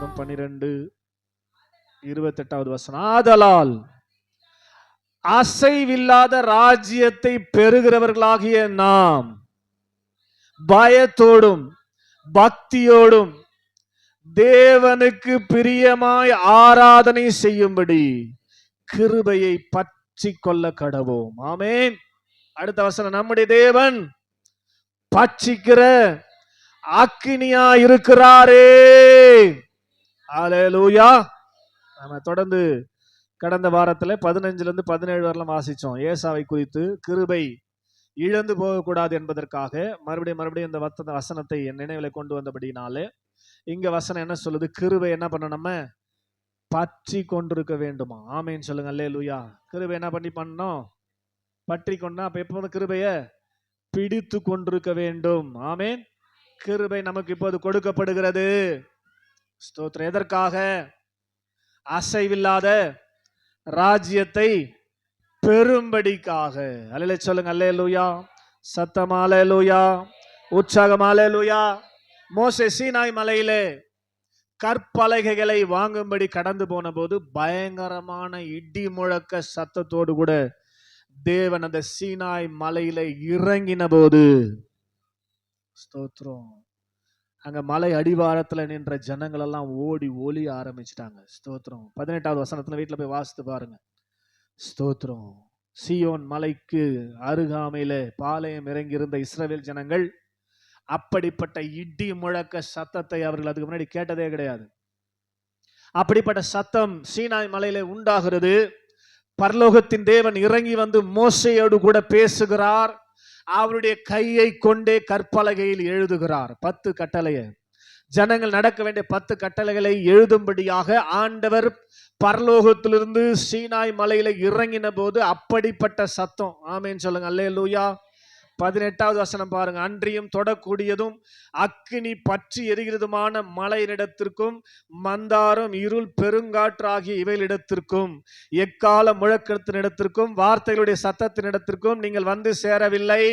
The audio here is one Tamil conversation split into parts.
ஸ்தோத்திரம். 12:28 வசனம். ஆதலால் அசைவில்லாத ராஜ்யத்தை பெறுகிறவர்களாகிய நாம் பயத்தோடும் பக்தியோடும் தேவனுக்கு பிரியமாய் ஆராதனை செய்யும்படி கிருபையை பற்றி கொள்ள கடவோம். ஆமென். அடுத்த வசனம். நம்முடைய தேவன் பட்சிக்கிற அக்கினியா இருக்கிறாரே. அல்லேலூயா. நாம தொடர்ந்து கடந்த வாரத்துல 15 17 வரலாம் வாசிச்சோம். ஏசாவை குறித்து கிருபை இழந்து போகக்கூடாது என்பதற்காக மறுபடியும் இந்த வசனத்தை என் நினைவில் கொண்டு வந்தபடினாலே இங்க வசனம் என்ன சொல்லுது? கிருபை என்ன பண்ண நம்ம பற்றி கொண்டிருக்க வேண்டுமா? ஆமேன்னு சொல்லுங்க. அல்லேலூயா. கிருபை என்ன பண்ணணும்? பற்றி கொண்டா. அப்ப எப்போது கிருபைய பிடித்து கொண்டிருக்க வேண்டும். ஆமேன். கிருபை நமக்கு இப்போது கொடுக்கப்படுகிறது. ஸ்தோத்திரம். எதற்காக? அசைவில்லாத ராஜ்யத்தை பெரும்படிக்காக. அல்லேலூயா சொல்லுங்க. அல்லேலூயா. சத்தமா அல்லேலூயா. உற்சாகமா அல்லேலூயா. மோசே சீனாய் மலையிலே கற்பலகைகளை வாங்கும்படி கடந்து போன போது பயங்கரமான இடி முழக்க சத்தத்தோடு கூட தேவன் அந்த சீனாய் மலையில இறங்கின போது, ஸ்தோத்திரம், அங்க மலை அடிவாரத்துல நின்ற ஜனங்கள் எல்லாம் ஓடி ஒளிய ஆரம்பிச்சிட்டாங்க. ஸ்தோத்திரம். 18வது வசனத்துல வீட்டுல போய் வாசித்து பாருங்க. ஸ்தோத்திரம். சீயோன் மலைக்கு அருகாமையில பாளையம் இறங்கி இருந்த இஸ்ரவேல் ஜனங்கள் அப்படிப்பட்ட இடி முழக்க சத்தத்தை அவர்கள் அதுக்கு முன்னாடி கேட்டதே கிடையாது. அப்படிப்பட்ட சத்தம் சீனாய் மலையில உண்டாகிறது. பரலோகத்தின் தேவன் இறங்கி வந்து மோசேயோடு கூட பேசுகிறார். அவருடைய கையை கொண்டே கற்பலகையில் எழுதுகிறார் 10 கட்டளையை. ஜனங்கள் நடக்க வேண்டிய 10 கட்டளைகளை எழுதும்படியாக ஆண்டவர் பரலோகத்திலிருந்து சீனாய் மலையில இறங்கின போது அப்படிப்பட்ட சத்தம். ஆமேன்னு சொல்லுங்க. அல்லேலூயா. 18வது வசனம் பாருங்க. அன்றியும் தொடக்கூடியதும் அக்கினி பற்றி எரிகிறதுமான மலையினிடத்திற்கும் மந்தாரம் இருள் பெருங்காற்றாகிய இவைகளிடத்திற்கும் எக்கால முழக்கத்தினிடத்திற்கும் வார்த்தைகளுடைய சத்தத்தினிடத்திற்கும் நீங்கள் வந்து சேரவில்லை.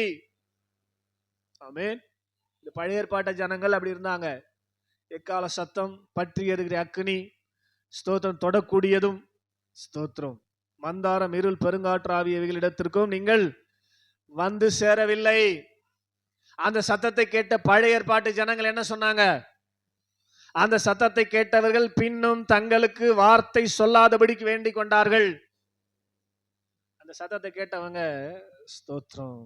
ஆமென். இந்த பழைய ஏற்பாட்டு ஜனங்கள் அப்படி இருந்தாங்க. எக்கால சத்தம், பற்றி எரிகிற அக்கினி, ஸ்தோத்திரம், தொடக்கூடியதும், ஸ்தோத்திரம், மந்தாரம் இருள் பெருங்காற்றாகிய இவைகளிடத்திற்கும் நீங்கள் வந்து சேரவில்லை. அந்த சத்தத்தை கேட்ட பழைய ஏற்பாட்டு ஜனங்கள் என்ன சொன்னாங்க? அந்த சத்தத்தை கேட்டவர்கள் பின்னும் தங்களுக்கு வார்த்தை சொல்லாதபடிக்கு வேண்டிக் கொண்டார்கள். அந்த சத்தத்தை கேட்டவங்க, ஸ்தோத்திரம்,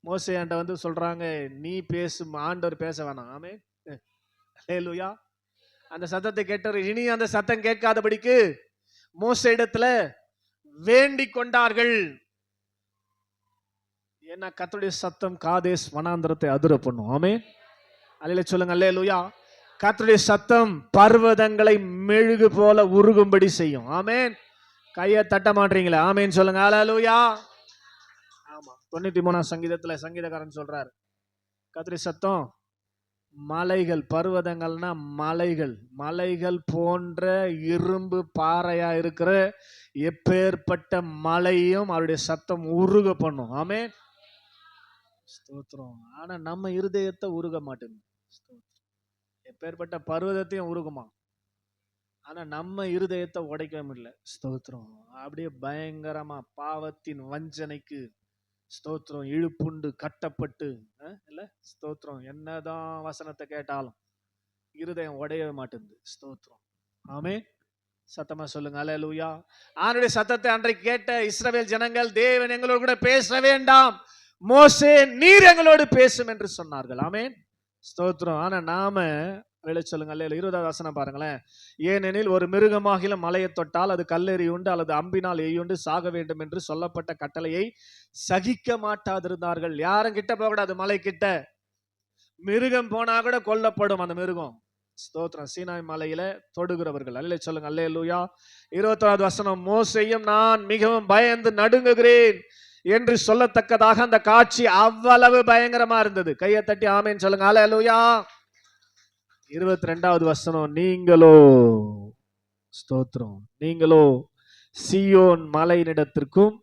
மோசேயாண்ட வந்து சொல்றாங்க, நீ பேசு, ஆண்டவர் பேச வேணாம். ஆமென். அல்லேலூயா. அந்த சத்தத்தை கேட்டவர் இனி அந்த சத்தம் கேட்காதபடிக்கு மோசே இடத்துல வேண்டிக் கொண்டார்கள். ஏன்னா கர்த்தருடைய சத்தம் காதேஸ் வனாந்தரத்தை அதிர பண்ணும். ஆமென். அல்லேலூயா சொல்லுங்க. அல்லேலூயா. கர்த்தருடைய சத்தம் பர்வதங்களை மெழுகு போல உருகும்படி செய்யும். ஆமென். கையை தட்ட மாட்டீங்களா? ஆமென் சொல்லுங்க. அல்லேலூயா. ஆமா. 93ஆம் சங்கீதத்துல சங்கீதக்காரன் சொல்றாரு, கர்த்தருடைய சத்தம் மலைகள், பர்வதங்கள்னா மலைகள், மலைகள் போன்ற இரும்பு பாறையா இருக்கிற எப்பேற்பட்ட மலையும் அவருடைய சத்தம் உருக பண்ணும். ஆமென். ஸ்தோத்திரம். ஆனா நம்ம இருதயத்தை உருக மாட்டேங்குது. எப்பேற்பட்ட பர்வதத்தையும் உருகுமா, ஆனா நம்ம இருதயத்தை உடைக்க முடியல. ஸ்தோத்திரம். அப்படியே பயங்கரமா பாவத்தின் வஞ்சனைக்கு, ஸ்தோத்திரம், இழுப்புண்டு கட்டப்பட்டு இல்ல, ஸ்தோத்திரம், என்னதான் வசனத்தை கேட்டாலும் இருதயம் உடையவே மாட்டேங்குது. ஸ்தோத்திரம். ஆமென். சத்தமா சொல்லுங்க. அல்லேலூயா. ஆண்டவருடைய சத்தத்தை அன்றைக்கு கேட்ட இஸ்ரவேல் ஜனங்கள், தேவன் எங்களோடு கூட பேச வேண்டாம், மோசே நீர் எங்களோடு பேசும் என்று சொன்னார்கள். ஆமென். ஸ்தோத்திரம். ஆனா நாம சொல்லுங்க. அல்லேலூயா. 20வது வசனம் பாருங்களேன். ஏனெனில் ஒரு மிருகமாகிலும் மலையை தொட்டால் அது கல்லெறி உண்டு அல்லது அம்பினால் எய்யுண்டு சாக வேண்டும் என்று சொல்லப்பட்ட கட்டளையை சகிக்க மாட்டாதிருந்தார்கள். யாரும் கிட்ட போக கூடாது. மலை கிட்ட மிருகம் போனா கூட கொல்லப்படும் அந்த மிருகம். ஸ்தோத்திரம். சீனாய் மலையில தொடுகிறவர்கள். அல்லேலூயா சொல்லுங்க. அல்லேலூயா. 21வது வசனம். மோசேயும் நான் மிகவும் பயந்து நடுங்குகிறேன் என்று சொல்லத்தக்கதாக அந்த காட்சி அவ்வளவு பயங்கரமா இருந்தது. கையை தட்டி ஆமென் சொல்லுங்க. அல்லேலூயா. 22வது வசனம். நீங்களோ, ஸ்தோத்திரம், நீங்களோ சீயோன் மலையினிடத்திற்கும்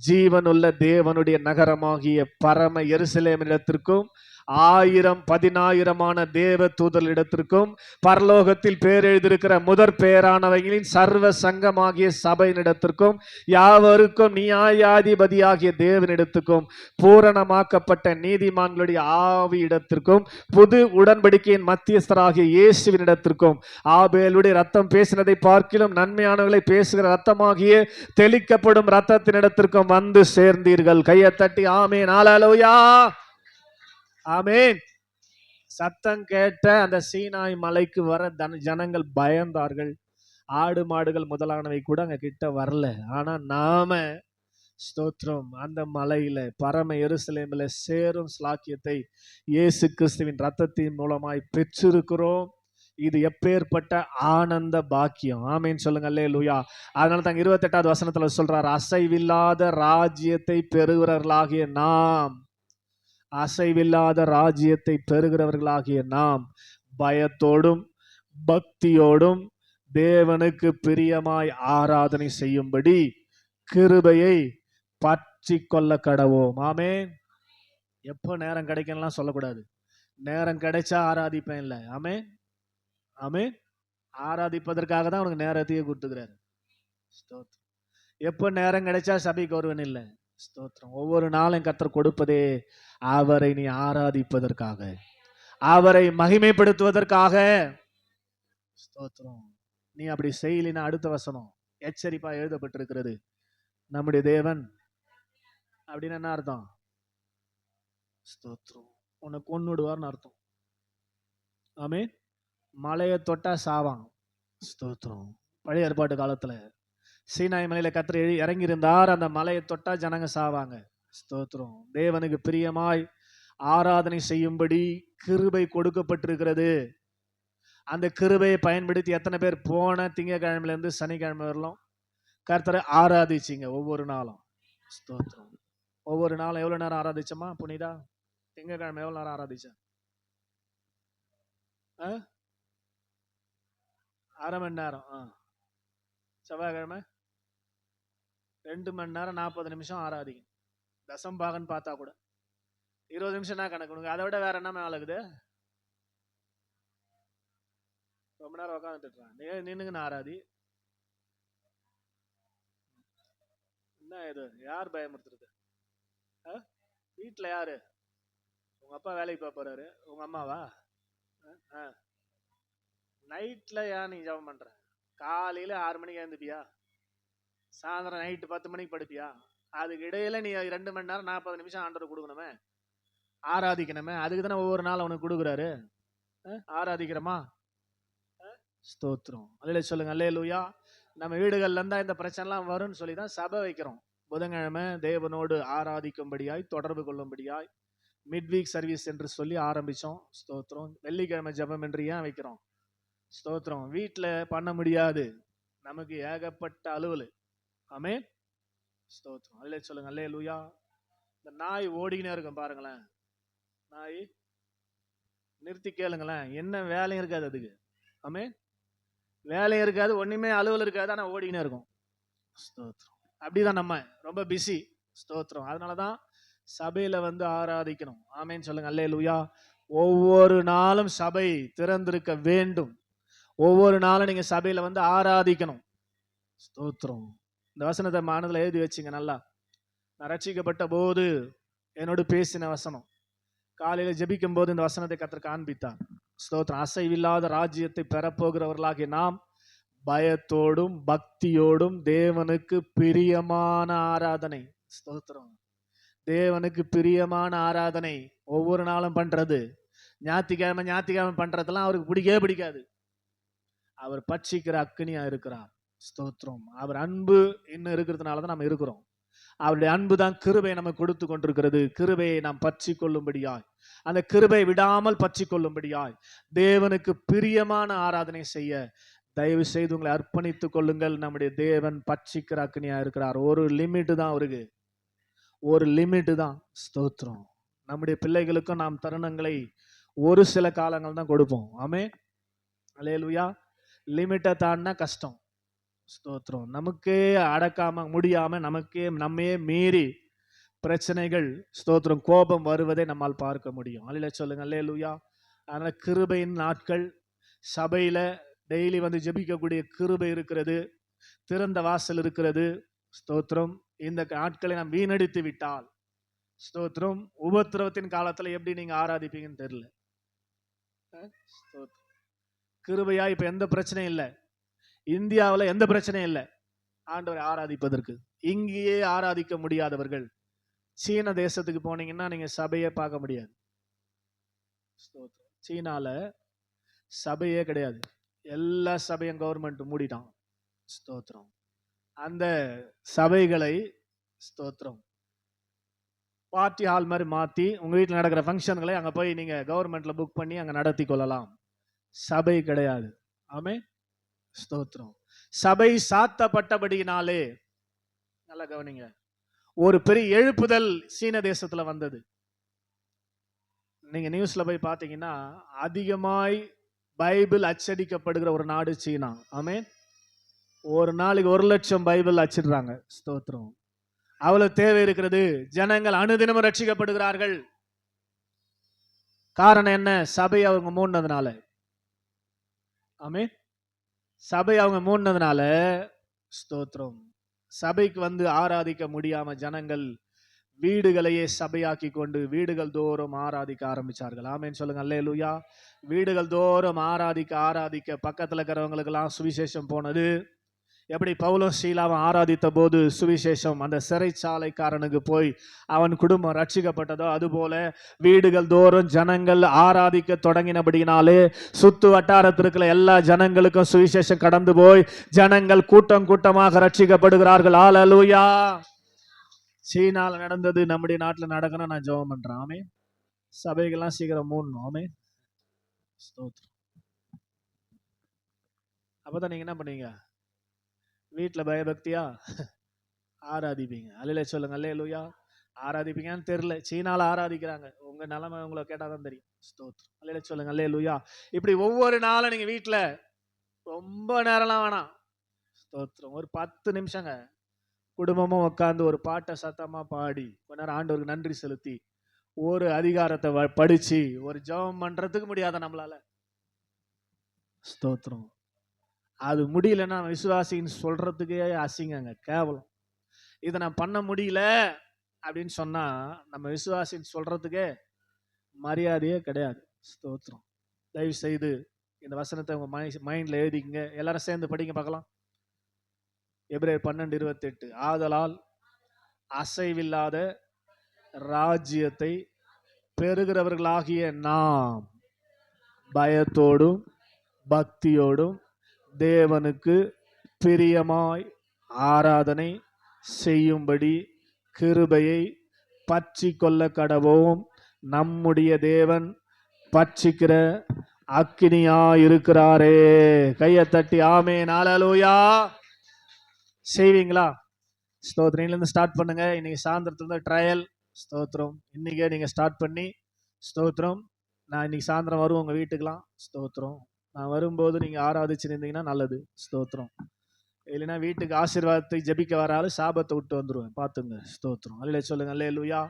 ஜீவனுள்ள தேவனுடைய நகரமாகிய பரம எருசலேமினிடத்திற்கும் 1000 10,000 தேவ தூதரிடத்திற்கும் பரலோகத்தில் பேர் எழுதியிருக்கிற முதற் பேரானவைகளின் சர்வ சங்கமாகிய சபையினிடத்திற்கும் யாவருக்கும் நியாயாதிபதியாகிய தேவனிடத்துக்கும் பூரணமாக்கப்பட்ட நீதிமான்களுடைய ஆவி இடத்திற்கும் புது உடன்படிக்கையின் மத்தியஸ்தராகிய இயேசுவினிடத்திற்கும் ஆபேலுடைய ரத்தம் பேசினதை பார்க்கிலும் நன்மையானவர்களை பேசுகிற ரத்தமாகிய தெளிக்கப்படும் ரத்தத்தினிடத்திற்கும் வந்து சேர்ந்தீர்கள். கையை தட்டி ஆமென். ஹல்லேலூயா. ஆமென். சத்தம் கேட்ட அந்த சீனாய் மலைக்கு வர ஜனங்கள் பயந்தார்கள். ஆடு மாடுகள் முதலானவை கூட அங்க கிட்ட வரல. ஆனா நாம ஸ்தோத்திரம் அந்த மலையில பரம எருசலேமில் சேரும் ஸ்லாக்கியத்தை இயேசு கிறிஸ்துவின் ரத்தத்தின் மூலமாய் பெற்றிருக்கிறோம். இது எப்பேற்பட்ட ஆனந்த பாக்கியம். ஆமேன் சொல்லுங்க அல்லேலூயா. அதனால தாங்க 28வது வசனத்துல சொல்றார், அசைவில்லாத ராஜ்யத்தை பெறுகிறவர்களாகிய நாம், அசைவில்லாத ராஜ்யத்தை பெறுகிறவர்களாகிய நாம் பயத்தோடும் பக்தியோடும் தேவனுக்கு பிரியமாய் ஆராதனை செய்யும்படி கிருபையை பற்றி கொள்ள கடவோம். ஆமென். எப்போ நேரம் கிடைக்கலாம் சொல்லக்கூடாது. நேரம் கிடைச்சா ஆராதிப்பேன் இல்லை. ஆமென் ஆமென். ஆராதிப்பதற்காக தான் உனக்கு நேரத்தையே கொடுத்துக்கிறாரு. ஸ்தோத்திரம். எப்போ நேரம் கிடைச்சா சபைக்கு வருவன் இல்லை. ஸ்தோத்திரம். ஒவ்வொரு நாளும் கர்த்தர் கொடுப்பதே அவரை நீ ஆராதிப்பதற்காக, அவரை மகிமைப்படுத்துவதற்காக. ஸ்தோத்திரம். நீ அப்படி செய்யலினா அடுத்த வசனம் எச்சரிப்பா எழுதப்பட்டிருக்கிறது, நம்முடைய தேவன் அப்படின்னு என்ன அர்த்தம்? ஸ்தோத்திரம். உன்னை கொன்னுடுவார்னு அர்த்தம். ஆமென். மலையை தொட்டா சாவான். ஸ்தோத்திரம். பழைய ஏற்பாட்டு காலத்துல சீனாய் மலையில கர்த்தர் இறங்கி இருந்தார். அந்த மலையை தொட்டா ஜனங்க சாவாங்க. ஸ்தோத்திரம். தேவனுக்கு பிரியமாய் ஆராதனை செய்யும்படி கிருபை கொடுக்கப்பட்டிருக்கிறது. அந்த கிருபையை பயன்படுத்தி எத்தனை பேர் போன திங்கக்கிழமையில இருந்து சனிக்கிழமை வரலாம் கர்த்தரை ஆராதிச்சிங்க? ஒவ்வொரு நாளும். ஸ்தோத்திரம். ஒவ்வொரு நாளும் எவ்வளவு நேரம் ஆராதிச்சோமா புனிதா? திங்கக்கிழமை எவ்வளவு நேரம் ஆராதிச்சேன்? 1/2 மணி நேரம். செவ்வாய்க்கிழமை 2 மணி நேரம் 40 நிமிஷம் ஆராதிக்கும். தசம்பாகன்னு பார்த்தா கூட 20 நிமிஷம் தான் கணக்கு. அதை விட வேற என்ன ஆளுக்குது? ரொம்ப நேரம் உட்காந்துட்டு நின்னுங்கன்னு ஆராதி. என்ன இது? யார் பயமுறுத்துறது? வீட்டுல யாரு? உங்க அப்பா வேலைக்கு போறாரு, உங்க அம்மாவா? நைட்ல ஏன் நீ ஜெபம் பண்ற? காலையில 6 மணிக்கு எழுந்துப்பியா? சாயந்தரம் நைட்டு 10 மணிக்கு படுப்பியா? அதுக்கு இடையில நீ 2 மணி நேரம் 40 நிமிஷம் ஆண்டவர் கொடுக்கணுமே, ஆராதிக்கணுமே. அதுக்கு தானே ஒவ்வொரு நாள் அவனுக்கு கொடுக்குறாரு. ஆராதிக்கிறோமா? ஸ்தோத்திரம். அல்லேலூயா சொல்லுங்க. அல்லேலூயா. நம்ம வீடுகள்ல இருந்தா இந்த பிரச்சனைலாம் வரும்னு சொல்லி தான் சபை வைக்கிறோம். புதன்கிழமை தேவனோடு ஆராதிக்கும்படியாய் தொடர்பு கொள்ளும்படியாய் மிட்வீக் சர்வீஸ் என்று சொல்லி ஆரம்பிச்சோம். ஸ்தோத்திரம். வெள்ளிக்கிழமை ஜெபம் என்று ஏன் வைக்கிறோம்? ஸ்தோத்திரம். வீட்டில் பண்ண முடியாது, நமக்கு ஏகப்பட்ட அலுவல். ஆமென். ஸ்தோத்திரம். அல்லேலூயா சொல்லுங்க. அல்லேலூயா. இந்த நாய் ஓடிக்கினே இருக்கும் பாருங்களேன். நாய் நிறுத்தி கேளுங்களேன், என்ன வேலையும் இருக்காது அதுக்கு. ஆமென். வேலையும் இருக்காது, ஒண்ணுமே அலுவல் இருக்காது, ஆனா ஓடிக்கினே இருக்கும். ஸ்தோத்திரம். அப்படிதான் நம்ம ரொம்ப பிஸி. ஸ்தோத்திரம். அதனாலதான் சபையில வந்து ஆராதிக்கணும். ஆமென் சொல்லுங்க. அல்லேலூயா. ஒவ்வொரு நாளும் சபை திறந்திருக்க வேண்டும். ஒவ்வொரு நாளும் நீங்க சபையில வந்து ஆராதிக்கணும். ஸ்தோத்திரம். இந்த வசனத்தை மனதில் எழுதி வச்சுங்க நல்லா. நான் ரட்சிக்கப்பட்ட போது என்னோடு பேசின வசனம். காலையில ஜெபிக்கும் போது இந்த வசனத்தை கர்த்தர் காண்பித்தார். ஸ்தோத்திரம். அசைவில்லாத ராஜ்யத்தை பெறப்போகிறவர்களாகிய நாம் பயத்தோடும் பக்தியோடும் தேவனுக்கு பிரியமான ஆராதனை. ஸ்தோத்திரம். தேவனுக்கு பிரியமான ஆராதனை ஒவ்வொரு நாளும் பண்றது. ஞாயிற்றுக்கிழமை பண்றதெல்லாம் அவருக்கு பிடிக்கவே பிடிக்காது. அவர் பட்சிக்கிற அக்கினியா இருக்கிறார். ஸ்தோத்திரம். அவர் அன்பு இன்னும் இருக்கிறதுனால தான் நம்ம இருக்கிறோம். அவருடைய அன்பு தான் கிருபையை நமக்கு கொடுத்து கொண்டிருக்கிறது. கிருபையை நாம் பற்றி கொள்ளும்படியாய், அந்த கிருபை விடாமல் பற்றி கொள்ளும்படியாய் தேவனுக்கு பிரியமான ஆராதனை செய்ய தயவு செய்து உங்களை அர்ப்பணித்துக் கொள்ளுங்கள். நம்முடைய தேவன் பட்சிக்கிற அக்கினியா இருக்கிறார். ஒரு லிமிட் தான் அவருக்கு, ஒரு லிமிட் தான். ஸ்தோத்திரம். நம்முடைய பிள்ளைகளுக்கும் நாம் தருணங்களை ஒரு சில காலங்கள் தான் கொடுப்போம். ஆமென். அல்லேலூயா. லிமிட்டை தாண்டினா கஷ்டம். ஸ்தோத்திரம். நமக்கே அடக்காம முடியாம நமக்கே நம்மையே மீறி பிரச்சனைகள், ஸ்தோத்திரம், கோபம் வருவதை நம்மால் பார்க்க முடியும். அல்லேலூயா சொல்லுங்க, அல்லேலூயா. அதனால கிருபையின் நாட்கள், சபையில டெய்லி வந்து ஜெபிக்கக்கூடிய கிருபை இருக்கிறது, திறந்த வாசல் இருக்கிறது. ஸ்தோத்திரம். இந்த நாட்களை நாம் வீணடித்து விட்டால், ஸ்தோத்திரம், உபத்திரவத்தின் காலத்துல எப்படி நீங்க ஆராதிப்பீங்கன்னு தெரியல. கிருபையா இப்ப எந்த பிரச்சனையும் இல்லை, இந்தியாவில் எந்த பிரச்சனையும் இல்லை ஆண்டவரை ஆராதிப்பதற்கு. இங்கேயே ஆராதிக்க முடியாதவர்கள் சீன தேசத்துக்கு போனீங்கன்னா நீங்க சபையே பார்க்க முடியாது. சீனால சபையே கிடையாது, எல்லா சபையும் கவர்மெண்ட் மூடிட்டான். ஸ்தோத்திரம். அந்த சபைகளை, ஸ்தோத்திரம், பார்ட்டி ஹால் மாதிரி மாற்றி உங்கள் வீட்டில் நடக்கிற ஃபங்க்ஷன்களை அங்கே போய் நீங்கள் கவர்மெண்ட்டில் புக் பண்ணி அங்கே நடத்தி கொள்ளலாம். சபை கிடையாது. ஆமே, ஸ்தோத்திரம். சபை சாத்தப்பட்டபடியினாலே, நல்லா கவனிங்க, ஒரு பெரிய எழுப்புதல் சீன தேசத்தில் வந்தது. நீங்கள் நியூஸில் போய் பார்த்தீங்கன்னா அதிகமாய் பைபிள் அச்சடிக்கப்படுகிற ஒரு நாடு சீனா. ஆமே, ஒரு நாளைக்கு 1,00,000 பைபிள் அச்சிடுறாங்க. ஸ்தோத்திரம். அவ்வளவு தேவை இருக்கிறது. ஜனங்கள் அனுதினமும் ரட்சிக்கப்படுகிறார்கள். காரணம் என்ன? சபை அவங்க மூடினதுனால. ஆமே, சபை அவங்க மூடினதுனால, ஸ்தோத்திரம், சபைக்கு வந்து ஆராதிக்க முடியாம ஜனங்கள் வீடுகளையே சபையாக்கி கொண்டு வீடுகள் தோறும் ஆராதிக்க ஆரம்பிச்சார்கள். ஆமேன்னு சொல்லுங்க, அல்லேலூயா. வீடுகள் தோறும் ஆராதிக்க பக்கத்துல இருக்கிறவங்களுக்கெல்லாம் சுவிசேஷம் போனது. எப்படி பவுலும் சீலாவும் ஆராதித்த போது சுவிசேஷம் அந்த சிறைச்சாலைக்காரனுக்கு போய் அவன் குடும்பம் ரட்சிக்கப்பட்டதோ, அதுபோல வீடுகள் தோறும் ஜனங்கள் ஆராதிக்க தொடங்கினபடினாலே சுத்து வட்டாரத்திற்குள்ள எல்லா ஜனங்களுக்கும் சுவிசேஷம் கடந்து போய் ஜனங்கள் கூட்டம் கூட்டமாக ரட்சிக்கப்படுகிறார்கள். ஹல்லேலூயா. சீனால நடந்தது நம்முடைய நாட்டில் நடக்கணும் நான் ஜெபம் பண்றேன். ஆமே, சபைகள்லாம் சீக்கிரம் மூடணும். ஆமே, அப்பதான் நீங்க என்ன பண்ணீங்க? வீட்டில் பயபக்தியா ஆராதிப்பீங்க. அல்லேலூயா சொல்லுங்க, அல்லேலூயா. ஆராதிப்பீங்கன்னு தெரியல, சீனால ஆராதிக்கிறாங்க. உங்க நிலைமை உங்களை கேட்டாதான் தெரியும். ஸ்தோத்திரம். அல்லேலூயா சொல்லுங்க, அல்லேலூயா. இப்படி ஒவ்வொரு நாளும் நீங்க வீட்டில் ரொம்ப நேரம்லாம் வேணாம், ஸ்தோத்திரம், ஒரு 10 நிமிஷங்க குடும்பமும் உட்காந்து ஒரு பாட்டை சத்தமா பாடி கொஞ்ச நேரம் ஆண்டவருக்கு நன்றி செலுத்தி ஒரு அதிகாரத்தை படிச்சு ஒரு ஜெபம் பண்றதுக்கு முடியாத நம்மளால. ஸ்தோத்திரம். அது முடியலன்னா விசுவாசின்னு சொல்றதுக்கே அசிங்கங்க, கேவலம். இதை நான் பண்ண முடியல அப்படின்னு சொன்னா நம்ம விசுவாசின்னு சொல்றதுக்கே மரியாதையே கிடையாது. ஸ்தோத்திரம். தயவு செய்து இந்த வசனத்தை உங்க மைண்ட்ல எழுதிக்கங்க. எல்லாரும் சேர்ந்து படிங்க பார்க்கலாம். எபிரேயர் 12:28. ஆதலால் அசைவில்லாத ராஜ்யத்தை பெறுகிறவர்களாகிய நாம் பயத்தோடும் பக்தியோடும் தேவனுக்கு பிரியமாய் ஆராதனை செய்யும்படி கிருபையை பற்றி கொள்ள கடவோம். நம்முடைய தேவன் பட்சிக்கிற அக்கினியா இருக்கிறாரே. கையை தட்டி ஆமென், ஹல்லேலூயா. செய்வீங்களா? ஸ்தோத்திரம். இருந்து ஸ்டார்ட் பண்ணுங்க. இன்னைக்கு சாயந்தரத்துல ட்ரையல். ஸ்தோத்திரம். இன்னைக்கே நீங்க ஸ்டார்ட் பண்ணி, ஸ்தோத்திரம், நான் இன்னைக்கு சாயந்தரம் வருவோம் உங்க வீட்டுக்கெல்லாம். ஸ்தோத்திரம். நான் வரும்போது நீங்க ஆராதிச்சிருந்தீங்கன்னா நல்லது. ஸ்தோத்திரம். இல்லைன்னா வீட்டுக்கு ஆசீர்வாதத்தை ஜெபிக்க வராது, சாபத்தை விட்டு வந்துருவேன், பார்த்துங்க. ஸ்தோத்திரம். அல்லேலூயா சொல்லுங்க, அல்லேலூயா.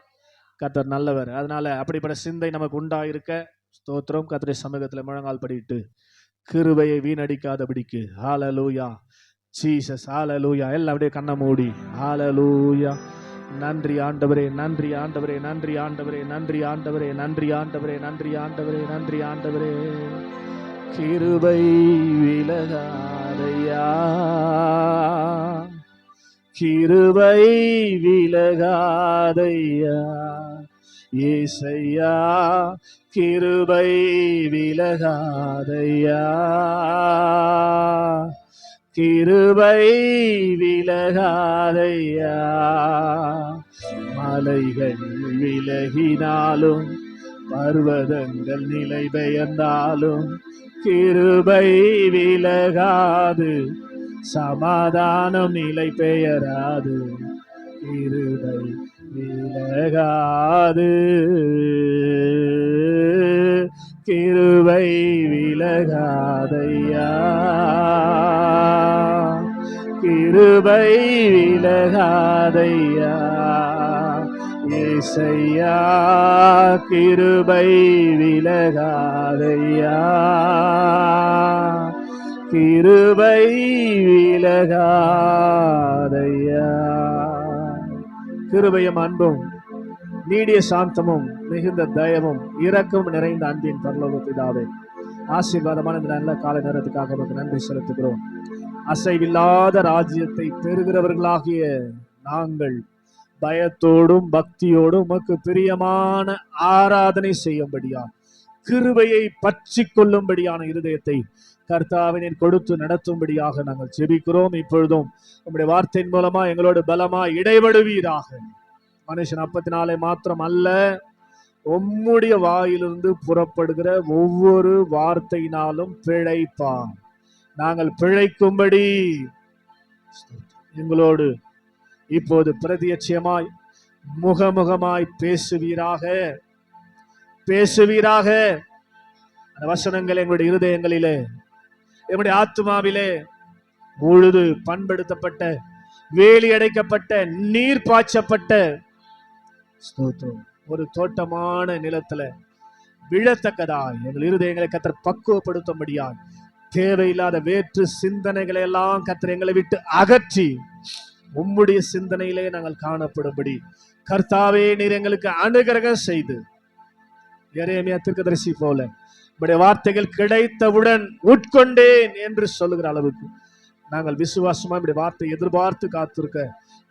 கர்த்தர் நல்லவர். அதனால அப்படிப்பட்ட சிந்தை நமக்கு உண்டாயிருக்க, ஸ்தோத்திரம், கர்த்தருடைய சமூகத்தில் முழங்கால் படிட்டு கிருபையை வீணடிக்காதபடிக்கு. ஹல்லேலூயா ஜீசஸ். ஹல்லேலூயா. எல்லாம் அப்படியே கண்ணை மூடி ஹல்லேலூயா. நன்றி ஆண்டவரே, நன்றி ஆண்டவரே, நன்றி ஆண்டவரே, நன்றி ஆண்டவரே, நன்றி ஆண்டவரே, நன்றி ஆண்டவரே, நன்றி ஆண்டவரே. கிருபை விலகாதையா, கிருபை விலகாதையா, ஏசையா கிருபை விலகாதையா, கிருபை விலகாதையா. மலைகள் விலகினாலும் பர்வதங்கள் நிலை பெயர்ந்தாலும் கிருபை விலகாது, சமாதானம் நிலை பெயராது, கிருபை விலகாது, கிருபை விலகாதையா, கிருபை விலகாதையா. ஏசையா கிருபை விலகாதையா, கிருபை விலகாதையா. கிருபையும் அன்பும் நீடிய சாந்தமும் மிகுந்த தயவும் இரக்கம் நிறைந்த அன்பின் பரலோக பிதாவே, ஆசீர்வாதமான இந்த நல்ல கால நேரத்துக்காக நமக்கு நன்றி செலுத்துகிறோம். அசைவில்லாத ராஜ்யத்தை பெறுகிறவர்களாகிய நாங்கள் பயத்தோடும் பக்தியோடும் உமக்கு பிரியமான ஆராதனை செய்யும்படியா, கிருபையை பற்றி கொள்ளும்படியான இருதயத்தை கர்த்தாவினர் கொடுத்து நடத்தும்படியாக நாங்கள் ஜெபிக்கிறோம். இப்பொழுதும் உம்முடைய வார்த்தையின் மூலமா எங்களோடு பலமா இடைபடுவீராக. மனுஷன் அப்பத்தினாலே மாத்திரம் அல்ல, உம்முடைய வாயிலிருந்து புறப்படுகிற ஒவ்வொரு வார்த்தையினாலும் பிழைப்பான். நாங்கள் பிழைக்கும்படி எங்களோடு இப்போது பிரதியட்சயமாய் முகமுகமாய் பேசுவீராக, பேசுவீராக. அந்த வசனங்கள் எங்களுடைய இருதயங்களிலே, எங்களுடைய ஆத்மாவிலே உழுது பண்படுத்தப்பட்ட, வேலி அடைக்கப்பட்ட, நீர் பாய்ச்சப்பட்ட ஒரு தோட்டமான நிலத்துல விழத்தக்கதாய் எங்கள் இருதயங்களை கர்த்தர் பக்குவப்படுத்தும்படியாய் தேவையில்லாத வேற்று சிந்தனைகளை எல்லாம் கர்த்தர் எங்களை விட்டு அகற்றி உம்முடைய சிந்தனையிலே நாங்கள் காணப்படும்படி கர்த்தாவே நீர் எங்களுக்கு அனுகிரகம் செய்து, எரேமியா தீர்க்கதரிசி போல உம்முடைய வார்த்தைகள் கிடைத்தவுடன் உட்கொண்டேன் என்று சொல்லுகிற அளவுக்கு நாங்கள் விசுவாசமா இப்படி வார்த்தை எதிர்பார்த்து காத்திருக்க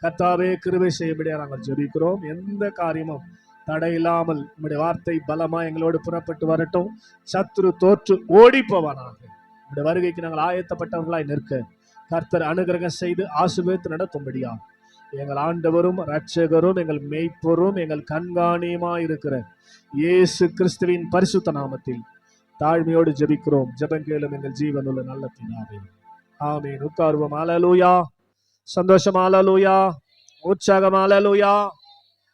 கர்த்தாவே கிருபை செய்யும்படியா நாங்கள் ஜெபிக்கிறோம். எந்த காரியமும் தடை இல்லாமல் உம்முடைய வார்த்தை பலமா எங்களோடு புறப்பட்டு வரட்டும். சத்துரு தோற்று ஓடி போவானாக. உம்முடைய வருகைக்கு நாங்கள் ஆயத்தப்பட்டவர்களாய் நிற்க கர்த்தர் அனுகிரகம் செய்து ஆசீர்வதித்து நடத்தும்படியா எங்கள் ஆண்டவரும் இரட்சகரும் எங்கள் மெய்ப்பொரும் எங்கள் கண்காணியுமாய் இருக்கிற இயேசு கிறிஸ்துவின் பரிசுத்த நாமத்தில் தாழ்மையோடு ஜெபிக்கிறோம். ஜெபம் கேளும் எங்கள் ஜீவனுள்ள நல்ல பிதாவே, ஆமென். உட்காருவோம். ஹல்லேலூயா. சந்தோஷம். ஹல்லேலூயா. உற்சாகம். ஹல்லேலூயா.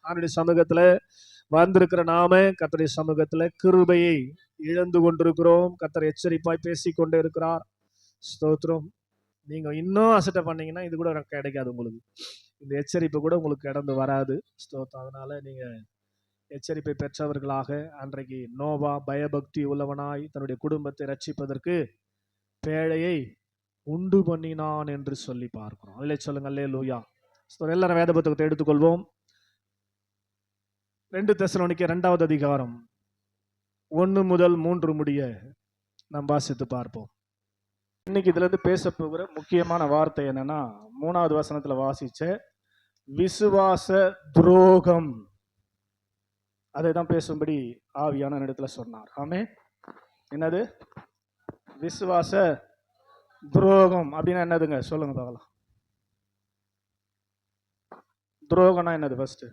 அவருடைய சமூகத்துல வந்திருக்கிற நாம கர்த்தருடைய சமூகத்துல கிருபையை இழந்து கொண்டிருக்கிறோம். கர்த்தர் எச்சரிப்பாய் பேசிக்கொண்டே இருக்கிறார். ஸ்தோத்திரம். நீங்க இன்னும் அசட்டை பண்ணீங்கன்னா இது கூட கிடைக்காது உங்களுக்கு. இந்த எச்சரிப்பு கூட உங்களுக்கு கடந்து வராது. ஸ்தோத்திரம். அதனால நீங்க எச்சரிப்பை பெற்றவர்களாக அன்றைக்கு நோவா பயபக்தி உள்ளவனாய் தன்னுடைய குடும்பத்தை ரட்சிப்பதற்கு பேழையை உண்டு பண்ணினான் என்று சொல்லி பார்க்கிறோம். அல்லே சொல்லுங்க. அல்லேலூயா. எல்லாரும் வேத புத்தகத்தை எடுத்துக்கொள்வோம். 2 தெசலோனிக்கேயர் 2வது அதிகாரம் 1 முதல் 3 முடிய நாம் வாசித்து பார்ப்போம். இன்னைக்கு இதுல இருந்து பேச போகிற முக்கியமான வார்த்தை என்னன்னா, 3வது வசனத்துல வாசிச்ச விசுவாச துரோகம். அதை தான் பேசும்படி ஆவியான இடத்துல சொன்னார். ஆமே. என்னது விசுவாச துரோகம் அப்படின்னா என்னதுங்க? சொல்லுங்க பார்க்கலாம். துரோகம்னா என்னது? ஃபர்ஸ்ட்